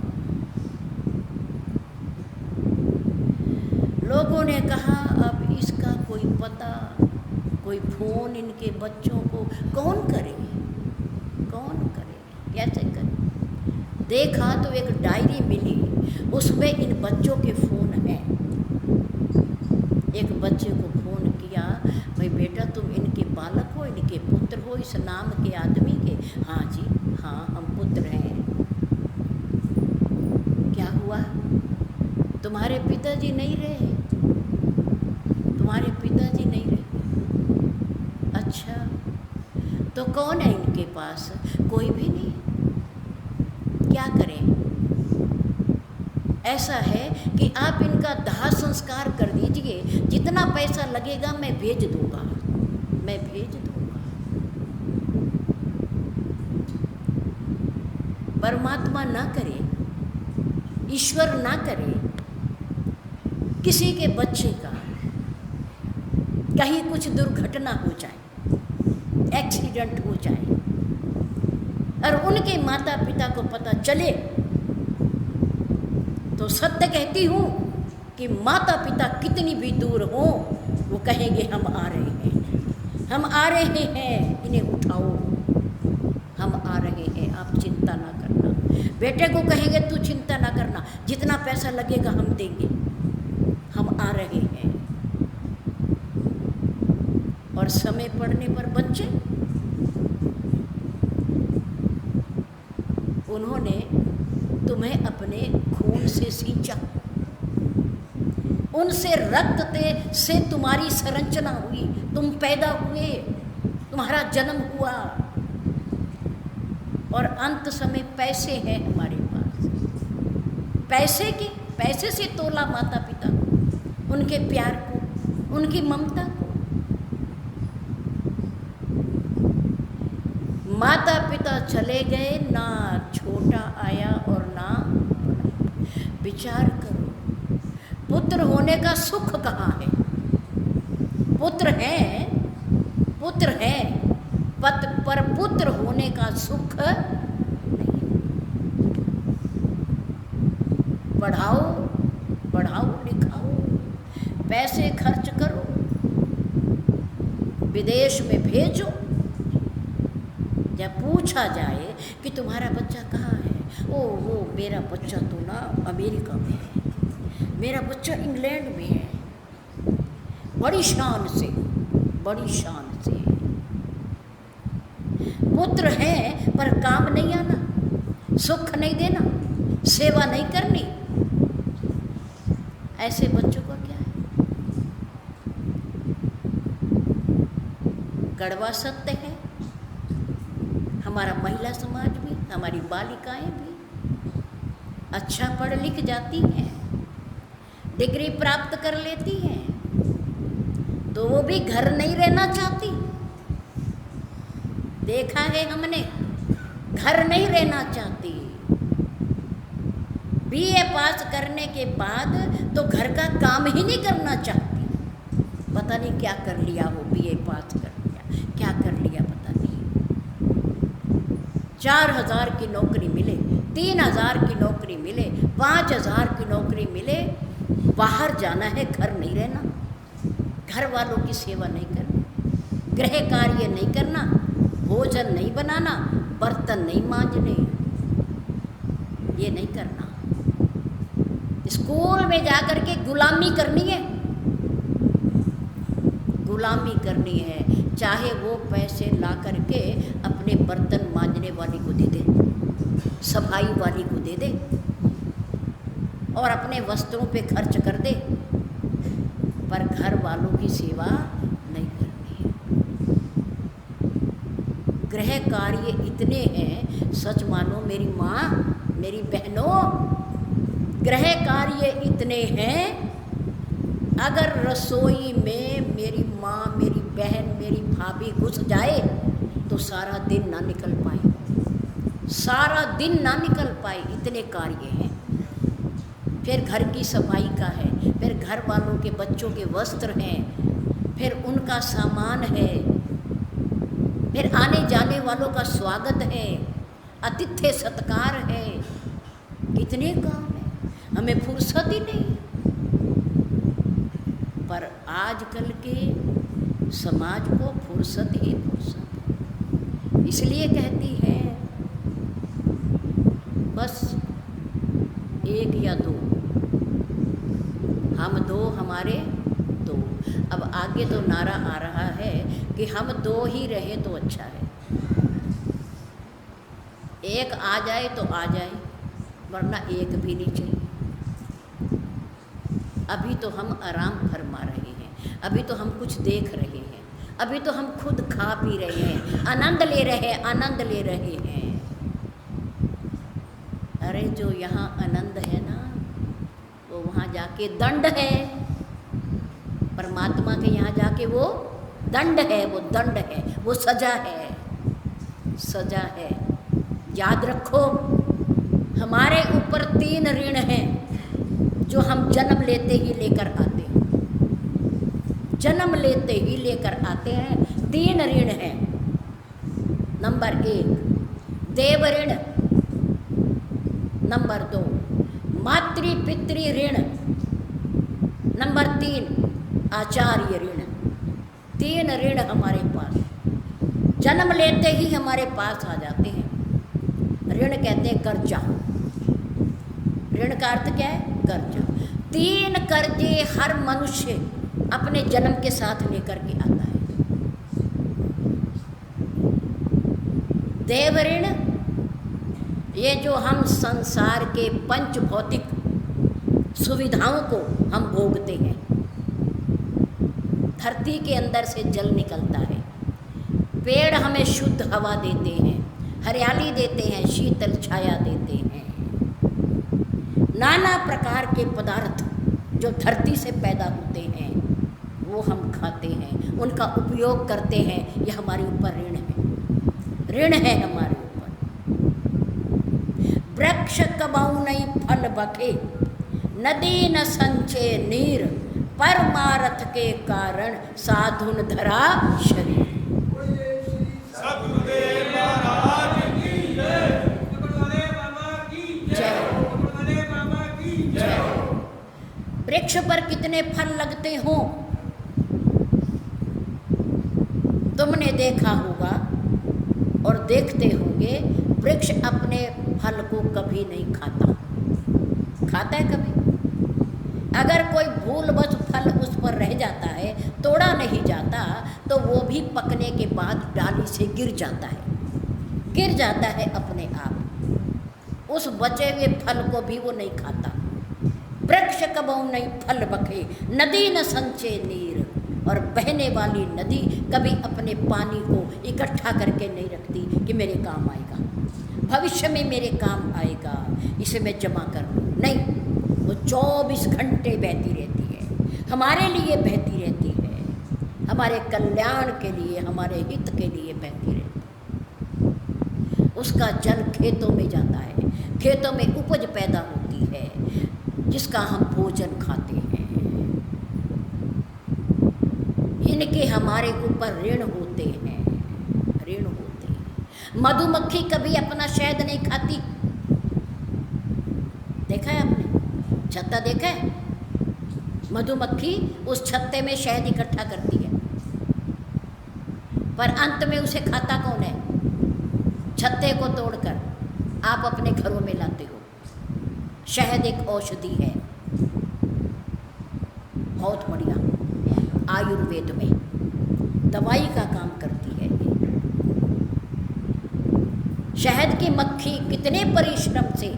लोगों ने कहा अब इसका कोई पता, कोई फोन इनके बच्चों को कौन करे, कौन करे, कैसे करे? देखा तो एक डायरी मिली, उसमें इन बच्चों के फ़ोन हैं। एक बच्चे को फ़ोन किया, भाई बेटा तुम इनके बालक हो, इनके पुत्र हो, इस नाम के आदमी के? हाँ जी, हाँ हम पुत्र हैं। क्या हुआ? तुम्हारे पिताजी नहीं रहे, तुम्हारे पिताजी नहीं रहे। अच्छा, तो कौन है इनके पास? कोई भी नहीं। क्या करें? ऐसा है कि आप इनका दाह संस्कार कर दीजिए, जितना पैसा लगेगा मैं भेज दूंगा, मैं भेज दूंगा। परमात्मा ना करे, ईश्वर ना करे, किसी के बच्चे का कहीं कुछ दुर्घटना हो जाए, एक्सीडेंट हो जाए और उनके माता पिता को पता चले, तो सत्य कहती हूँ कि माता पिता कितनी भी दूर हो, वो कहेंगे हम आ रहे हैं, हम आ रहे हैं, इन्हें उठाओ, हम आ रहे हैं, आप चिंता ना करना। बेटे को कहेंगे तू चिंता ना करना, जितना पैसा लगेगा हम देंगे, हम आ रहे हैं। और समय पड़ने पर बच्चे, उन्होंने तुम्हें अपने खून से सींचा, उनसे रक्त से तुम्हारी संरचना हुई, तुम पैदा हुए, तुम्हारा जन्म हुआ, और अंत समय पैसे हैं हमारे पास, पैसे से तोला माता पिता को, उनके प्यार को, उनकी ममता को। माता पिता चले गए, ना छोटा आया और ना बड़ा। विचार करो, पुत्र होने का सुख कहाँ है? पुत्र है पर पुत्र होने का सुख नहीं। पढ़ाओ लिखाओ, पैसे खर्च करो, विदेश में भेजो। जब पूछा जाए कि तुम्हारा बच्चा कहाँ है, वो मेरा बच्चा तो ना अमेरिका में है, मेरा बच्चा इंग्लैंड में है, बड़ी शान से। पुत्र है पर काम नहीं आना, सुख नहीं देना, सेवा नहीं करनी, ऐसे बच्चों का क्या है? कड़वा सत्य है। हमारा महिला समाज भी, हमारी बालिकाएं भी अच्छा पढ़ लिख जाती हैं, डिग्री प्राप्त कर लेती हैं, तो वो भी घर नहीं रहना चाहती। देखा है हमने, घर नहीं रहना चाहती। बीए पास करने के बाद तो घर का काम ही नहीं करना चाहती। पता नहीं क्या कर लिया वो, बीए पास कर लिया, क्या कर लिया पता नहीं। 4,000 की नौकरी मिले, 3,000 की नौकरी मिले, 5,000 की नौकरी मिले, बाहर जाना है, घर नहीं रहना, घर वालों की सेवा नहीं करनी, गृह कार्य नहीं करना, भोजन नहीं बनाना, बर्तन नहीं मांजने, ये नहीं करना। स्कूल में जाकर के गुलामी करनी है, गुलामी करनी है, चाहे वो पैसे ला करके अपने बर्तन मांजने वाली को दे दे, सफाई वाली को दे दे, और अपने वस्त्रों पे खर्च कर दे, पर घर वालों की सेवा नहीं करनी है। गृह कार्य इतने हैं, सच मानो मेरी माँ, मेरी बहनों, गृह कार्य इतने हैं, अगर रसोई में मेरी माँ, मेरी बहन, मेरी भाभी घुस जाए तो सारा दिन ना निकल पाए, सारा दिन ना निकल पाए, इतने कार्य हैं। फिर घर की सफाई का है, फिर घर वालों के बच्चों के वस्त्र हैं, फिर उनका सामान है, फिर आने जाने वालों का स्वागत है, आतिथ्य सत्कार है, कितने काम हैं, हमें फुर्सत ही नहीं। पर आजकल के समाज को फुर्सत ही फुर्सत है, इसलिए कहती है बस एक या दो, हम दो हमारे दो। अब आगे तो नारा आ रहा है कि हम दो ही रहें तो अच्छा है, एक आ जाए तो आ जाए, वरना एक भी नहीं चाहिए। अभी तो हम आराम फरमा रहे हैं, अभी तो हम कुछ देख रहे हैं, अभी तो हम खुद खा पी रहे हैं, आनंद ले रहे हैं, आनंद ले रहे हैं। अरे जो यहाँ आनंद है ना, वो वहाँ जाके दंड है। परमात्मा के यहाँ जाके वो दंड है, वो दंड है, वो सजा है, सजा है। याद रखो, हमारे ऊपर 3 ऋण हैं जो हम जन्म लेते ही लेकर आते हैं। जन्म लेते ही लेकर आते हैं, 3 ऋण हैं। नंबर 1 देव ऋण, नंबर 2 मातृ पितृ ऋण, नंबर 3 आचार्य ऋण। 3 ऋण हमारे पास जन्म लेते ही हमारे पास आ जाते हैं। ऋण कहते हैं कर्जा। ऋण का अर्थ क्या है? कर्जा। 3 कर्जे हर मनुष्य अपने जन्म के साथ लेकर के आता है। देव ऋण, ये जो हम संसार के पंच भौतिक सुविधाओं को हम भोगते हैं। धरती के अंदर से जल निकलता है, पेड़ हमें शुद्ध हवा देते हैं, हरियाली देते हैं, शीतल छाया देते हैं। नाना प्रकार के पदार्थ जो धरती से पैदा होते हैं वो हम खाते हैं, उनका उपयोग करते हैं। यह हमारे ऊपर ऋण है, ऋण है हमारे ऊपर। वृक्ष कबहु नहीं फल बखे, नदी न संचे नीर, परमारथ के कारण साधुन धरा शरीर। सद्गुरुदेव महाराज की जय। जय। वृक्ष पर कितने फल लगते हो तुमने देखा होगा और देखते होंगे। वृक्ष अपने फल को कभी नहीं खाता। खाता है कभी? अगर कोई भूलवश फल उस पर रह जाता है, तोड़ा नहीं जाता, तो वो भी पकने के बाद डाली से गिर जाता है, गिर जाता है अपने आप। उस बचे हुए फल को भी वो नहीं खाता। वृक्ष कबहु नहीं फल बखे, नदी न संचे नीर। और बहने वाली नदी कभी अपने पानी को इकट्ठा करके नहीं रखती कि मेरे काम आएगा, भविष्य में मेरे काम आएगा, इसे मैं जमा कर लूँ। नहीं, वो 24 घंटे बहती रहती है, हमारे लिए बहती रहती है, हमारे कल्याण के लिए, हमारे हित के लिए बहती रहती है। उसका जल खेतों में जाता है, खेतों में उपज पैदा होती है जिसका हम भोजन खाते हैं। इनके हमारे ऊपर ऋण होते हैं, ऋण होते हैं। मधुमक्खी कभी अपना शहद नहीं खाती। देखा है आपने? छत्ता देखा है? मधुमक्खी उस छत्ते में शहद इकट्ठा करती है, पर अंत में उसे खाता कौन है? छत्ते को तोड़कर आप अपने घरों में लाते हो। शहद एक औषधि है, बहुत बढ़िया, आयुर्वेद में दवाई का काम करती है। शहद की मक्खी कितने परिश्रम से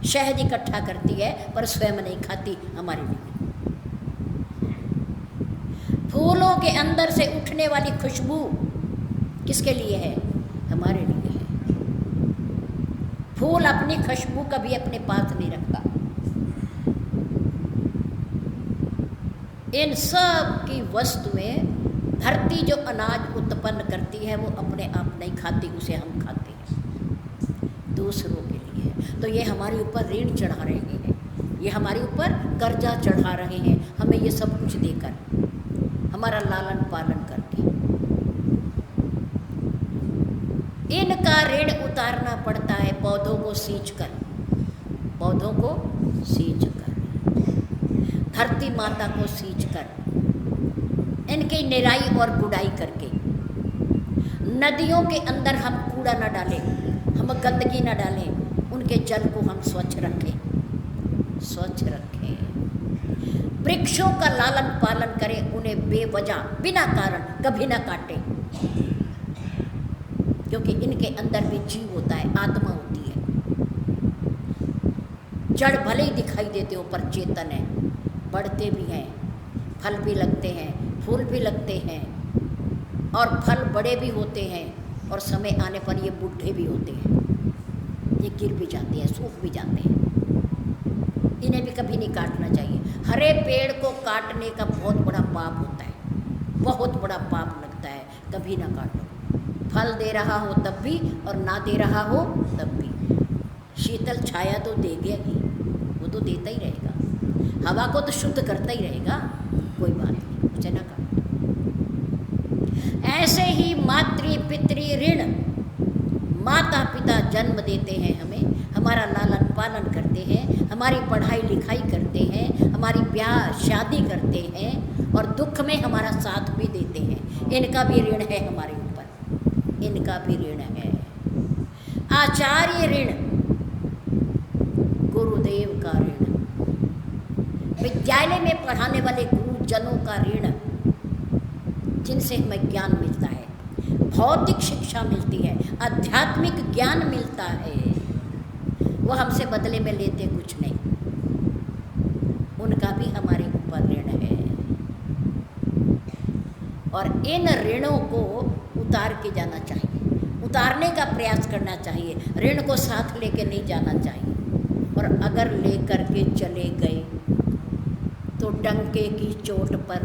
शहद इकट्ठा करती है, पर स्वयं नहीं खाती। हमारे लिए फूलों के अंदर से उठने वाली खुशबू किसके लिए है? हमारे लिए है। फूल अपनी खुशबू कभी अपने पास नहीं रखता। इन सब की वस्तुएं, धरती जो अनाज उत्पन्न करती है वो अपने आप नहीं खाती, उसे हम खाते हैं दूसरों के लिए। तो ये हमारे ऊपर ऋण चढ़ा रहे हैं, ये हमारे ऊपर कर्जा चढ़ा रहे हैं, हमें ये सब कुछ देकर, हमारा लालन पालन करके। इनका ऋण उतारना पड़ता है पौधों को सींचकर, पौधों को सींचकर, धरती माता को सींचकर, इनकी निराई और गुड़ाई करके। नदियों के अंदर हम कूड़ा न डालें, हम गंदगी न डालें, उनके जल को हम स्वच्छ रखें, स्वच्छ रखें। वृक्षों का लालन पालन करें, उन्हें बेवजह बिना कारण कभी ना काटें, क्योंकि इनके अंदर भी जीव होता है, आत्मा होती है। जड़ भले ही दिखाई देते हो पर चेतन है, बढ़ते भी हैं, फल भी लगते हैं, फूल भी लगते हैं, और फल बड़े भी होते हैं और समय आने पर ये बूढ़े भी होते हैं, ये गिर भी जाते हैं, सूख भी जाते हैं। इन्हें भी कभी नहीं काटना चाहिए। हरे पेड़ को काटने का बहुत बड़ा पाप होता है, बहुत बड़ा पाप लगता है। कभी ना काटो। फल दे रहा हो तब भी और ना दे रहा हो तब भी। शीतल छाया तो देगा ही, वो तो देता ही रहेगा। हवा को तो शुद्ध करता ही रहेगा, कोई बात नहीं, उसे ना काटो। ऐसे ही मातृ पितृ ऋण, माता पिता जन्म देते हैं हमें, हमारा लालन पालन करते हैं, हमारी पढ़ाई लिखाई करते हैं, हमारी ब्याह शादी करते हैं और दुख में हमारा साथ भी देते हैं। इनका भी ऋण है हमारे ऊपर, इनका भी ऋण है। आचार्य ऋण, गुरुदेव का ऋण, विद्यालय में पढ़ाने वाले गुरुजनों का ऋण, जिनसे हमें ज्ञान मिलता है, भौतिक शिक्षा मिलती है, आध्यात्मिक ज्ञान मिलता है। वो हमसे बदले में लेते कुछ नहीं, उनका भी हमारे ऊपर ऋण है। और इन ऋणों को उतार के जाना चाहिए, उतारने का प्रयास करना चाहिए। ऋण को साथ लेके नहीं जाना चाहिए। और अगर लेकर के चले गए तो डंके की चोट पर,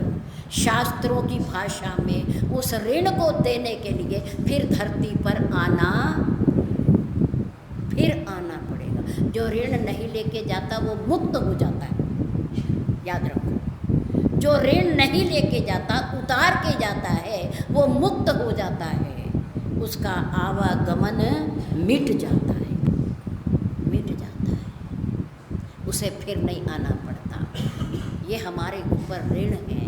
शास्त्रों की भाषा में, उस ऋण को देने के लिए फिर धरती पर आना पड़ेगा। जो ऋण नहीं लेके जाता वो मुक्त हो जाता है, याद रखो। जो ऋण नहीं लेके जाता, उतार के जाता है, वो मुक्त हो जाता है, उसका आवागमन मिट जाता है, उसे फिर नहीं आना पड़ता। ये हमारे ऊपर ऋण है।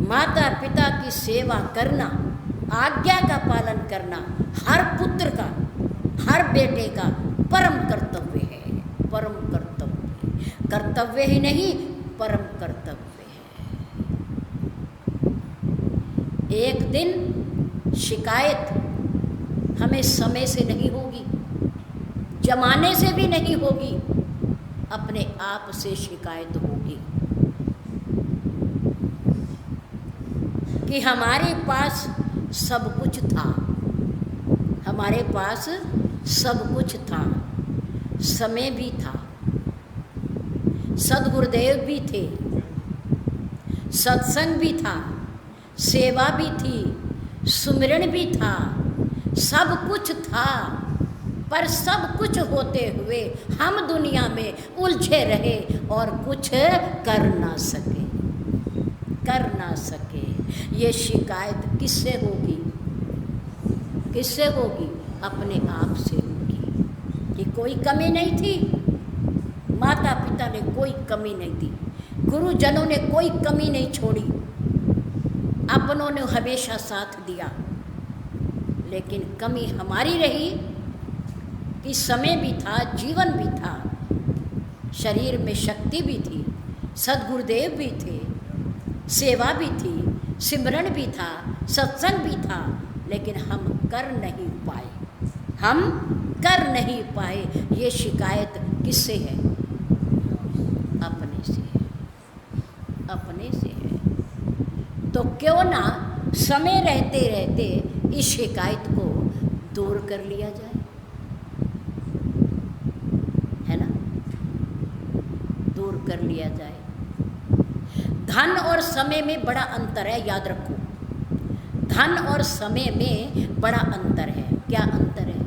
माता पिता की सेवा करना, आज्ञा का पालन करना हर पुत्र का, हर बेटे का परम कर्तव्य है, परम कर्तव्य। कर्तव्य ही नहीं, परम कर्तव्य है। एक दिन शिकायत हमें समय से नहीं होगी, जमाने से भी नहीं होगी, अपने आप से शिकायत होगी कि हमारे पास सब कुछ था, हमारे पास सब कुछ था, समय भी था, सद्गुरुदेव भी थे, सत्संग भी था, सेवा भी थी, सुमिरन भी था, सब कुछ था। पर सब कुछ होते हुए हम दुनिया में उलझे रहे और कुछ कर ना सके। ये शिकायत किससे होगी? किससे होगी? अपने आप से होगी कि कोई कमी नहीं थी, माता पिता ने कोई कमी नहीं दी, गुरुजनों ने कोई कमी नहीं छोड़ी, अपनों ने हमेशा साथ दिया। लेकिन कमी हमारी रही कि समय भी था, जीवन भी था, शरीर में शक्ति भी थी, सद्गुरुदेव भी थे, सेवा भी थी, सिमरन भी था, सत्संग भी था, लेकिन हम कर नहीं पाए। ये शिकायत किससे है? अपने से है। तो क्यों ना समय रहते रहते इस शिकायत को दूर कर लिया जाए, कर लिया जाए। धन और समय में बड़ा अंतर है, याद रखो। धन और समय में बड़ा अंतर है। क्या अंतर है?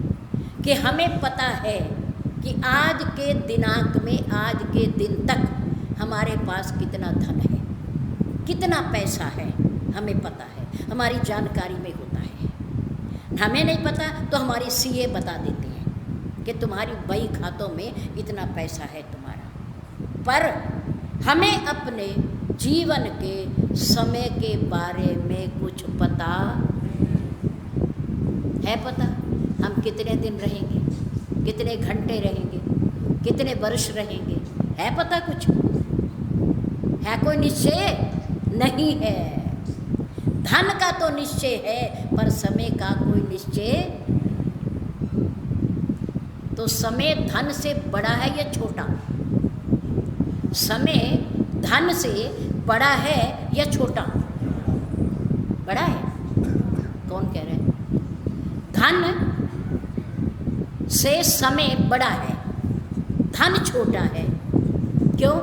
कि हमें पता है कि आज के दिनांक में, आज के दिन तक हमारे पास कितना धन है, कितना पैसा है, हमें पता है, हमारी जानकारी में होता है। हमें नहीं पता तो हमारी सीए बता देते हैं कि तुम्हारी बही खातों में इतना पैसा है तुम्हारा। पर हमें अपने जीवन के समय के बारे में कुछ पता है? पता हम कितने दिन रहेंगे, कितने घंटे रहेंगे, कितने वर्ष रहेंगे, है पता? कुछ है? कोई निश्चय नहीं है। धन का तो निश्चय है, पर समय का कोई निश्चय। तो समय धन से बड़ा है या छोटा? समय धन से बड़ा है या छोटा? बड़ा है? कौन कह रहे हैं? धन से समय बड़ा है, धन छोटा है। क्यों?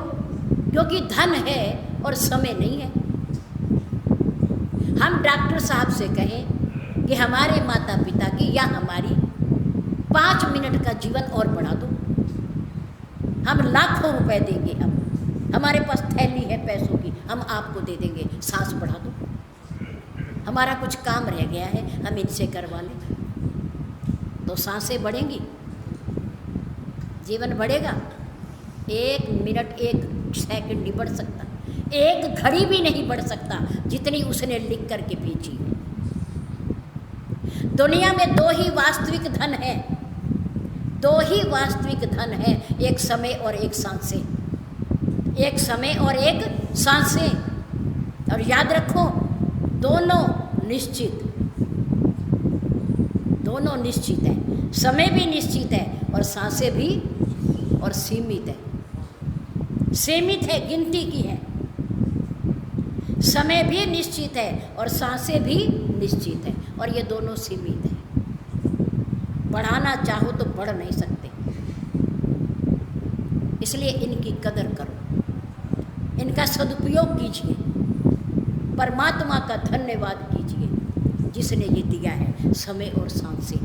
क्योंकि धन है और समय नहीं है। हम डॉक्टर साहब से कहें कि हमारे माता पिता की या हमारी 5 मिनट का जीवन और बढ़ा दो, हम लाखों रुपए देंगे। अब हमारे पास थैली है पैसों की, हम आपको दे देंगे, सांस बढ़ा दो। हमारा कुछ काम रह गया है, हम इनसे करवा लें, तो सांसें बढ़ेंगी, जीवन बढ़ेगा। 1 मिनट 1 सेकंड नहीं बढ़ सकता, 1 घड़ी भी नहीं बढ़ सकता जितनी उसने लिख करके भेजी है। दुनिया में 2 ही वास्तविक धन है, 2 ही वास्तविक धन है, एक समय और एक सांसें, एक समय और एक सांसें। और याद रखो, दोनों निश्चित, दोनों निश्चित है, समय भी निश्चित है और सांसें भी, और सीमित है, सीमित है, गिनती की है। समय भी निश्चित है और सांसें भी निश्चित है, और ये दोनों सीमित है। बढ़ाना चाहो तो बढ़ नहीं सकते, इसलिए इनकी कदर करो, इनका सदुपयोग कीजिए, परमात्मा का धन्यवाद कीजिए जिसने ये दिया है समय और सांसें।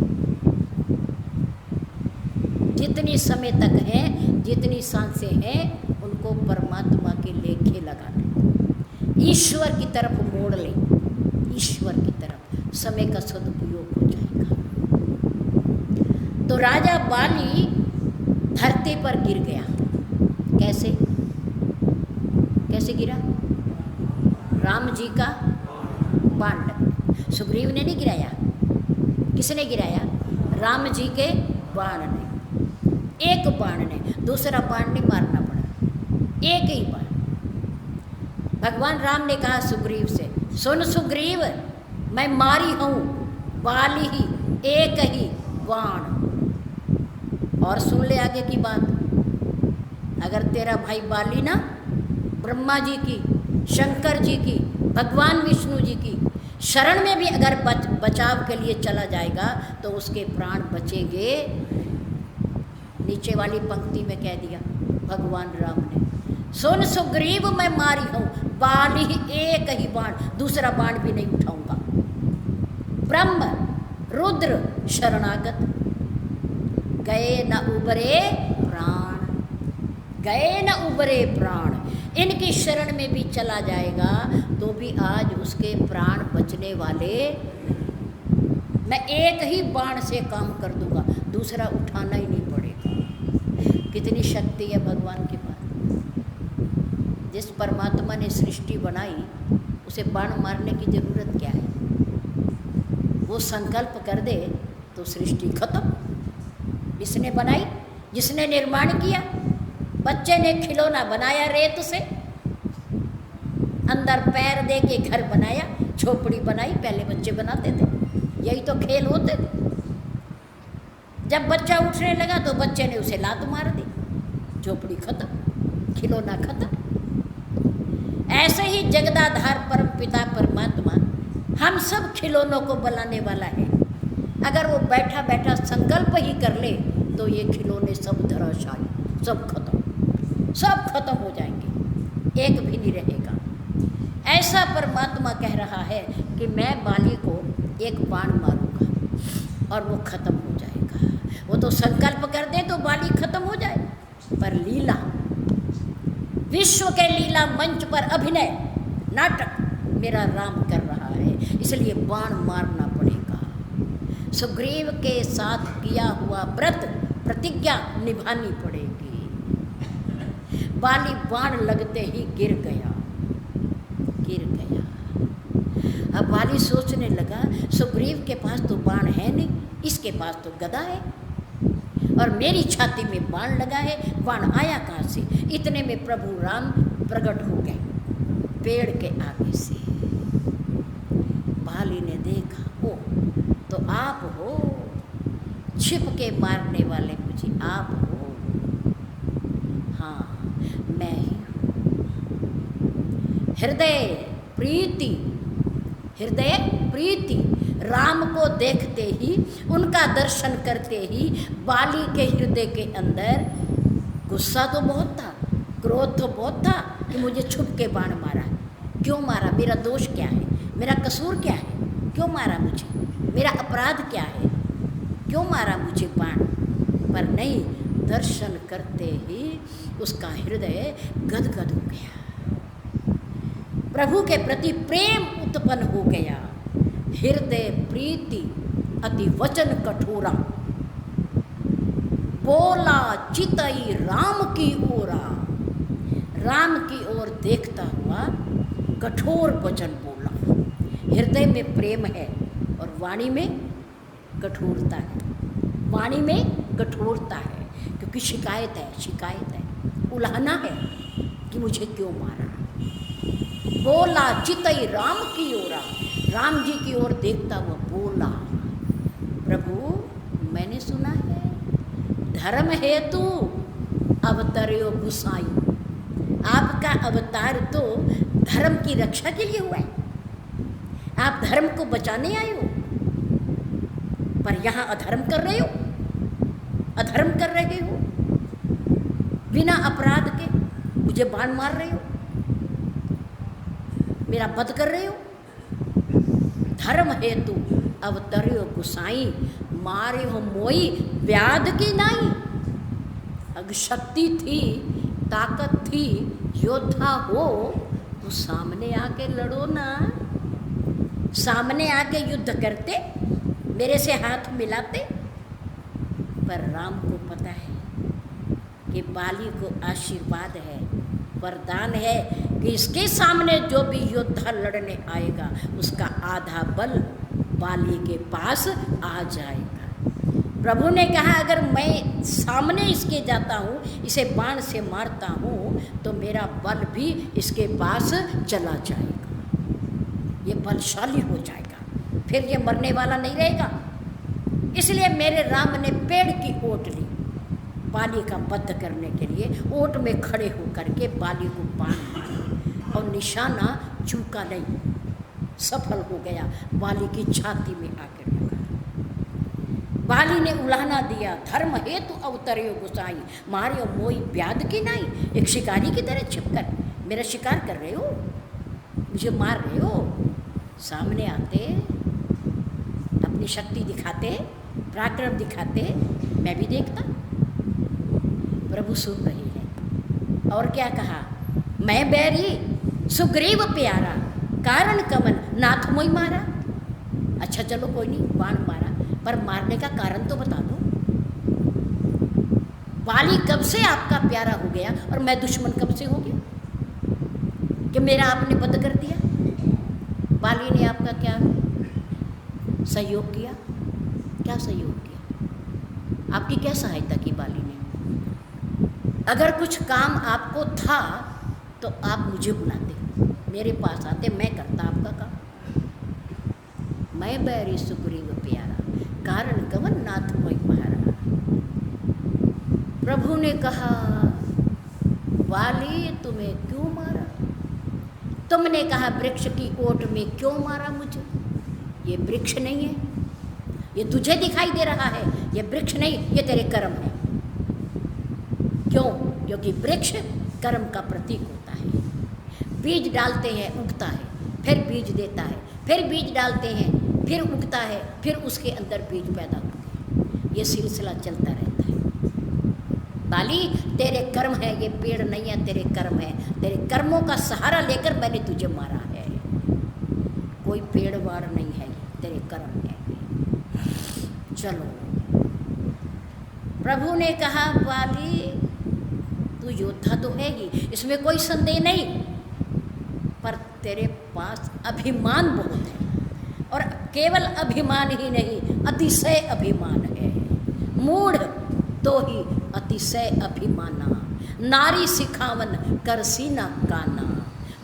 जितनी समय तक है, जितनी सांसें हैं, उनको परमात्मा के लेखे लगा लें, ईश्वर की तरफ मोड़ लें, ईश्वर की तरफ, समय का सदुपयोग हो जाएगा। तो राजा बाली धरती पर गिर गया। कैसे? कैसे गिरा? राम जी का बाण लग, सुग्रीव ने नहीं गिराया। किसने गिराया? राम जी के बाण ने। एक बाण ने, दूसरा बाण नहीं मारना पड़ा, एक ही बाण। भगवान राम ने कहा सुग्रीव से, सुन सुग्रीव, मैं मारी हूँ बाली ही, एक ही बाण। और सुन ले आगे की बात, अगर तेरा भाई बाली ना ब्रह्मा जी की, शंकर जी की, भगवान विष्णु जी की शरण में भी अगर बचाव के लिए चला जाएगा तो उसके प्राण बचेंगे। नीचे वाली पंक्ति में कह दिया भगवान राम ने, सुन सुग्रीव, मैं मारी हूँ बाली ही, एक ही बाण, दूसरा बाण भी नहीं उठाऊंगा। ब्रह्म रुद्र शरणागत, गए न उबरे प्राण, गए न उबरे प्राण। इनकी शरण में भी चला जाएगा तो भी आज उसके प्राण बचने वाले। मैं एक ही बाण से काम कर दूंगा, दूसरा उठाना ही नहीं पड़ेगा। कितनी शक्ति है भगवान के पास। जिस परमात्मा ने सृष्टि बनाई उसे बाण मारने की जरूरत क्या है? वो संकल्प कर दे तो सृष्टि खत्म। जिसने बनाई, जिसने निर्माण किया, बच्चे ने खिलौना बनाया रेत से, अंदर पैर दे के घर बनाया, झोपड़ी बनाई, पहले बच्चे बनाते थे, यही तो खेल होते थे। जब बच्चा उठने लगा तो बच्चे ने उसे लात मार दी, झोपड़ी खत्म, खिलौना खत्म। ऐसे ही जगदाधार परम पिता परमात्मा हम सब खिलौनों को बनाने वाला है। अगर वो बैठा बैठा संकल्प ही कर ले तो ये खिलौने सब धराशायी, सब खत्म हो जाएंगे, एक भी नहीं रहेगा। ऐसा परमात्मा कह रहा है कि मैं बाली को एक बाण मारूंगा और वो खत्म हो जाएगा। वो तो संकल्प कर दे तो बाली खत्म हो जाए, पर लीला, विश्व के लीला मंच पर अभिनय नाटक मेरा राम कर रहा है, इसलिए बाण मारना पड़ेगा। सुग्रीव के साथ किया हुआ व्रत प्रतिज्ञा निभानी पड़ेगी। बाली बाण लगते ही गिर गया। अब बाली सोचने लगा, सुग्रीव के पास तो बाण है नहीं, इसके पास तो गदा है और मेरी छाती में बाण लगा है, बाण आया कहाँ से? इतने में प्रभु राम प्रकट हो गए पेड़ के आगे से। बाली ने देखा, ओ तो आप हो, छिप के मारने वाले मुझे आप हो। हाँ, मैं ही हूँ। हृदय प्रीति हृदय प्रीति। राम को देखते ही, उनका दर्शन करते ही बाली के हृदय के अंदर गुस्सा तो बहुत था, क्रोध तो बहुत था कि मुझे छुप के बाण मारा। क्यों मारा? मेरा दोष क्या है? मेरा कसूर क्या है? क्यों मारा मुझे? मेरा अपराध क्या है? क्यों मारा मुझे बाण? पर नहीं, दर्शन करते ही उसका हृदय गदगद हो गया, प्रभु के प्रति प्रेम उत्पन्न हो गया। हृदय प्रीति अति वचन कठोरा, बोला चितई राम की ओरा। राम की ओर देखता हुआ कठोर वचन बोला। हृदय में प्रेम है और वाणी में कठोरता है, वाणी में कठोरता है, क्योंकि शिकायत है, शिकायत है, उलाहना है कि मुझे क्यों मारा। बोला चितई राम की ओरा, राम जी की ओर देखता हुआ बोला, प्रभु मैंने सुना है धर्म हेतु अवतर्यो गुसाई। आपका अवतार तो धर्म की रक्षा के लिए हुआ है, आप धर्म को बचाने आए हो, पर यहाँ अधर्म कर रहे हो, अधर्म कर रहे हो, बिना अपराध के मुझे बाण मार रहे हो, मेरा वध कर रहे हो। धर्म हेतु अवतर्यो गुसाई, मारे हो मोई व्याध की नाई। अगर शक्ति थी, ताकत थी, योद्धा हो तो सामने आके लड़ो ना, सामने आके युद्ध करते, मेरे से हाथ मिलाते। पर राम को पता है कि बाली को आशीर्वाद है, वरदान है कि इसके सामने जो भी योद्धा लड़ने आएगा उसका आधा बल बाली के पास आ जाएगा। प्रभु ने कहा अगर मैं सामने इसके जाता हूँ, इसे बाण से मारता हूँ, तो मेरा बल भी इसके पास चला जाएगा, ये बलशाली हो जाएगा, फिर ये मरने वाला नहीं रहेगा। इसलिए मेरे राम ने पेड़ की ओट ली बाली का वध करने के लिए, ओट में खड़े होकर के बाली को बाण मारा और निशाना चूका नहीं, सफल हो गया, बाली की छाती में आकर लगा। बाली ने उलाहना दिया, धर्म हेतु अवतर्यो गुसाई, मारे मोई व्याध की नाई। एक शिकारी की तरह छिपकर मेरा शिकार कर रहे हो, मुझे मार रहे हो। सामने आते, अपनी शक्ति दिखाते, पराक्रम दिखाते, मैं भी देखता। प्रभु सुन रही है और क्या कहा, मैं बैरी सुग्रीव प्यारा, कारण कवन नाथ मोई मारा। अच्छा चलो कोई नहीं, बाण मारा, पर मारने का कारण तो बता दो। बाली कब से आपका प्यारा हो गया और मैं दुश्मन कब से हो गया कि मेरा आपने वध कर दिया? बाली ने आपका क्या सहयोग किया? क्या सहयोग किया? आपकी क्या सहायता की बाली ने? अगर कुछ काम आपको था तो आप मुझे बुलाते, मेरे पास आते, मैं करता आपका काम। मैं बैरी सुग्रीव प्यारा, कारण कवन नाथ मोई मारा। प्रभु ने कहा, बाली तुम्हें क्यों मारा? तुमने कहा वृक्ष की ओट में क्यों मारा मुझे? ये वृक्ष नहीं है, ये तुझे दिखाई दे रहा है, ये वृक्ष नहीं, ये तेरे कर्म है। क्यों? क्योंकि वृक्ष कर्म का प्रतीक होता है। बीज डालते हैं, उगता है, फिर बीज देता है, फिर बीज डालते हैं, फिर उगता है, फिर उसके अंदर बीज पैदा होते हैं। ये सिलसिला चलता रहता है। बाली तेरे कर्म है, ये पेड़ नहीं है, तेरे कर्म है, तेरे कर्मों का सहारा लेकर मैंने तुझे मारा है। कोई पेड़ वाड़ नहीं है, तेरे कर्म है। चलो, प्रभु ने कहा, बाली तू योद्धा तो है ही, इसमें कोई संदेह नहीं, पर तेरे पास अभिमान बहुत है, और केवल अभिमान ही नहीं, अतिशय अभिमान है। मूढ़ तो ही अतिशय अभिमाना, नारी सिखावन कर सीना काना।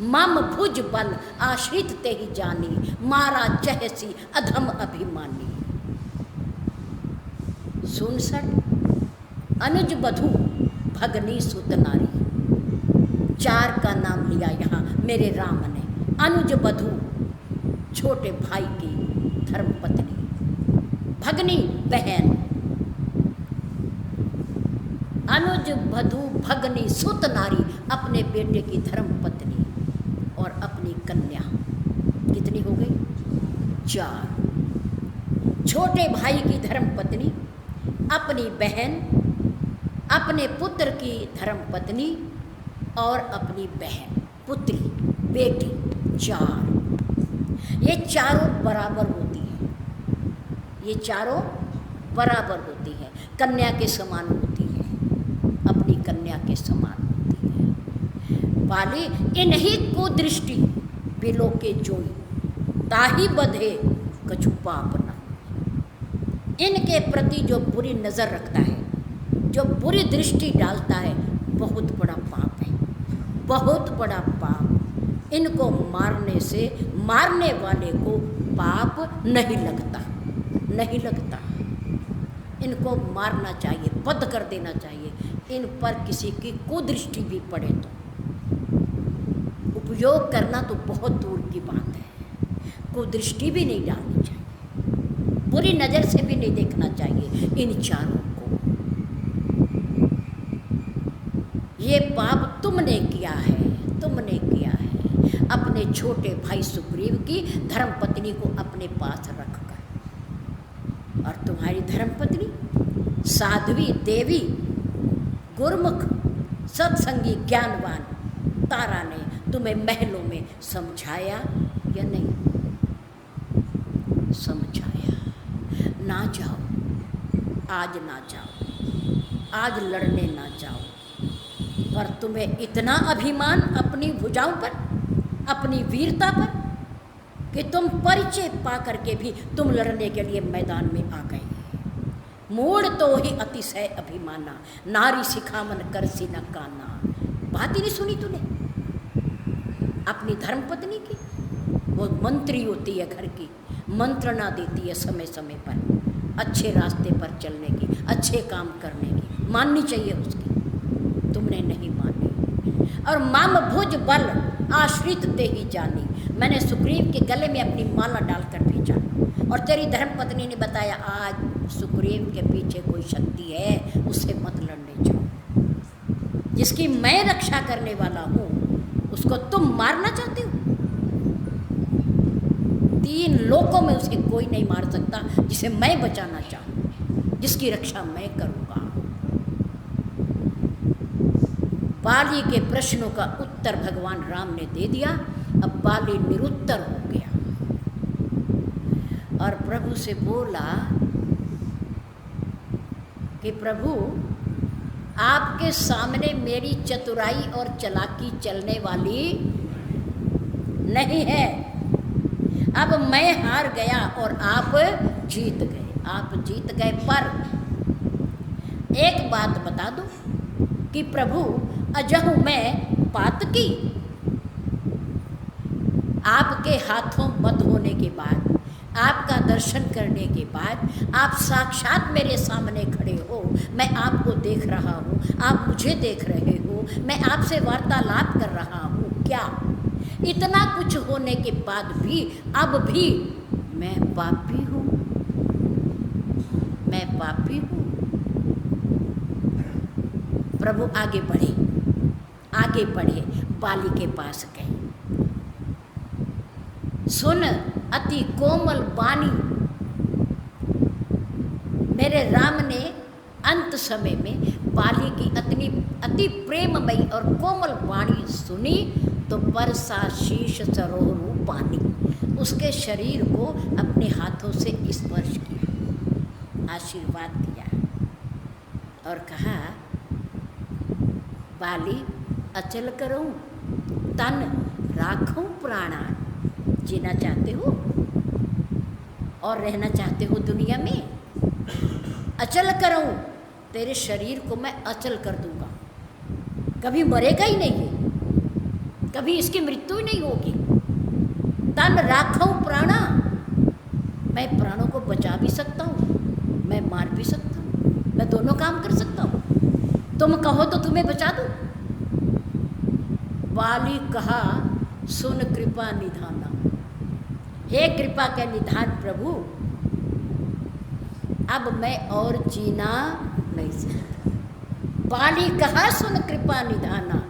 मम भुज बल आश्रित ते ही जानी, मारा चहसी अधम अभिमानी। 67 अनुज बधू भगनी सुत नारी। 4 का नाम लिया यहाँ मेरे राम ने। अनुज बधू छोटे भाई की धर्मपत्नी, भगनी बहन, अनुज वधू भगनी सुत नारी, अपने बेटे की धर्मपत्नी और अपनी कन्या, कितनी हो गई? 4। छोटे भाई की धर्मपत्नी, अपनी बहन, अपने पुत्र की धर्मपत्नी और अपनी बहन, पुत्री, बेटी, 4। ये चारों बराबर होती है, ये चारों बराबर होती है, कन्या के समान होती है, अपनी कन्या के समान होती है। बाली इन्हीं को दृष्टि बिलो के जोई, ताही बधे कछु पाप न। इनके प्रति जो बुरी नज़र रखता है, जो बुरी दृष्टि डालता है, बहुत बड़ा पाप है, बहुत बड़ा पाप। इनको मारने से मारने वाले को पाप नहीं लगता, नहीं लगता। इनको मारना चाहिए, बंद कर देना चाहिए। इन पर किसी की कुदृष्टि भी पड़े तो उपयोग करना तो बहुत दूर की बात है, कुदृष्टि भी नहीं डालनी चाहिए, बुरी नज़र से भी नहीं देखना चाहिए इन चारों को। ये पाप तुमने किया है, तुमने किया है, अपने छोटे भाई सुग्रीव की धर्मपत्नी को अपने पास रखकर। और तुम्हारी धर्मपत्नी साध्वी देवी, गुरमुख, सत्संगी, ज्ञानवान तारा ने तुम्हें महलों में समझाया या नहीं? समझाया। ना जाओ, आज ना जाओ, आज लड़ने ना जाओ, पर तुम्हें इतना अभिमान अपनी भुजाओं पर, अपनी वीरता पर, कि तुम परिचय पा करके भी तुम लड़ने के लिए मैदान में आ गए। मूड तो ही अतिशय अभिमाना, नारी सिखामन कर सी न काना। बात ही नहीं सुनी तूने अपनी धर्मपत्नी की? वो मंत्री होती है घर की, मंत्रणा देती है समय समय पर अच्छे रास्ते पर चलने की, अच्छे काम करने की, माननी चाहिए उसकी। तुमने नहीं मानी। और माम भुज बल आश्रित ते ही जानी, मैंने सुग्रीव के गले में अपनी माला डालकर भेजा, और तेरी धर्मपत्नी ने बताया आज सुग्रीव के पीछे कोई शक्ति है, उससे मत लड़ने जाओ। जिसकी मैं रक्षा करने वाला हूँ उसको तुम मारना चाहते हो? 3 लोकों में उसे कोई नहीं मार सकता जिसे मैं बचाना चाहूँ, जिसकी रक्षा मैं करूँगा। बाली के प्रश्नों का उत्तर भगवान राम ने दे दिया। अब बाली निरुत्तर हो गया और प्रभु से बोला कि प्रभु, आपके सामने मेरी चतुराई और चालाकी चलने वाली नहीं है। अब मैं हार गया और आप जीत गए, आप जीत गए। पर एक बात बता दो कि प्रभु, अजहु मैं पातकी, आपके हाथों बंद होने के बाद, आपका दर्शन करने के बाद, आप साक्षात मेरे सामने खड़े हो, मैं आपको देख रहा हूँ, आप मुझे देख रहे हो, मैं आपसे वार्तालाप कर रहा हूँ, क्या इतना कुछ होने के बाद भी अब भी मैं पापी हूँ? मैं पापी हूँ? प्रभु आगे बढ़े, आगे बढ़े, बाली के पास गए। सुन अति कोमल वाणी, मेरे राम ने अंत समय में बाली की अति प्रेममयी और कोमल वाणी सुनी तो परसा शीश सरोह रूपानी, उसके शरीर को अपने हाथों से स्पर्श किया, आशीर्वाद दिया और कहा, बाली अचल करूं तन राखूं प्राणा। जीना चाहते हो और रहना चाहते हो दुनिया में? अचल करूं, तेरे शरीर को मैं अचल कर दूंगा, कभी मरेगा ही नहीं है, कभी इसकी मृत्यु ही नहीं होगी। तन राखूं प्राणा, मैं प्राणों को बचा भी सकता हूँ, मैं मार भी सकता हूँ, मैं दोनों काम कर सकता हूँ। तुम कहो तो तुम्हें बचा दूँ। बाली कहा, सुन कृपा निधाना, हे कृपा के निधान प्रभु, अब मैं और जीना नहीं सकता। बाली कहा सुन कृपा निधाना,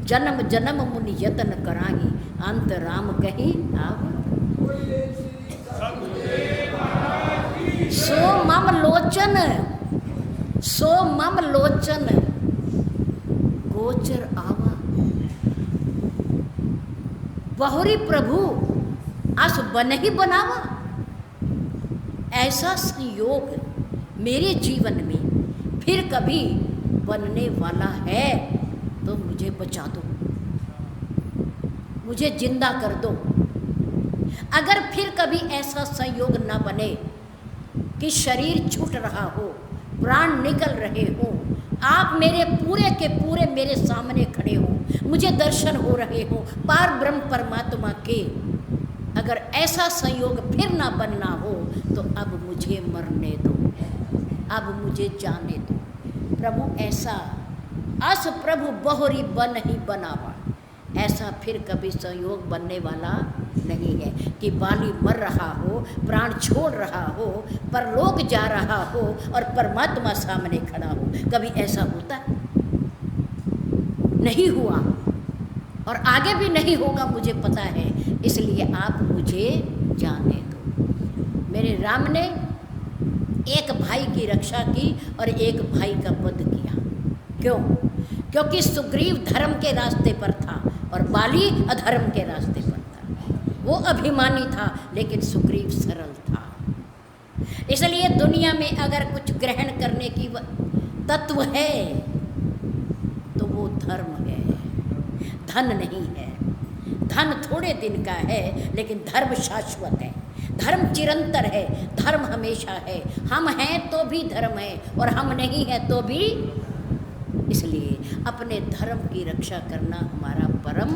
जन्म जन्म मुनि यतन कराही, अंत राम कही आव। सो मम लोचन, सो मम लोचन गोचर आवा। बहुरी प्रभु आस बन ही बनावा। ऐसा संयोग मेरे जीवन में फिर कभी बनने वाला है तो मुझे बचा दो, मुझे जिंदा कर दो। अगर फिर कभी ऐसा संयोग न बने कि शरीर छूट रहा हो, प्राण निकल रहे हो, आप मेरे पूरे के पूरे मेरे सामने खड़े हो, मुझे दर्शन हो रहे हो पार ब्रह्म परमात्मा के, अगर ऐसा संयोग फिर ना बनना हो तो अब मुझे मरने दो, अब मुझे जाने दो। प्रभु ऐसा अस प्रभु बहुरी बन ही बनावा, ऐसा फिर कभी संयोग बनने वाला नहीं है कि बाली मर रहा हो, प्राण छोड़ रहा हो, परलोक जा रहा हो और परमात्मा सामने खड़ा हो। कभी ऐसा होता नहीं हुआ और आगे भी नहीं होगा, मुझे पता है। इसलिए आप मुझे जाने दो। मेरे राम ने एक भाई की रक्षा की और एक भाई का वध किया। क्यों? क्योंकि सुग्रीव धर्म के रास्ते पर था और बाली अधर्म के रास्ते पर था। वो अभिमानी था लेकिन सुग्रीव सरल था। इसलिए दुनिया में अगर कुछ ग्रहण करने की तत्व है तो वो धर्म है, धन नहीं है। धन थोड़े दिन का है लेकिन धर्म शाश्वत है, धर्म चिरंतर है, धर्म हमेशा है। हम हैं तो भी धर्म है और हम नहीं हैं तो भी। इसलिए अपने धर्म की रक्षा करना हमारा परम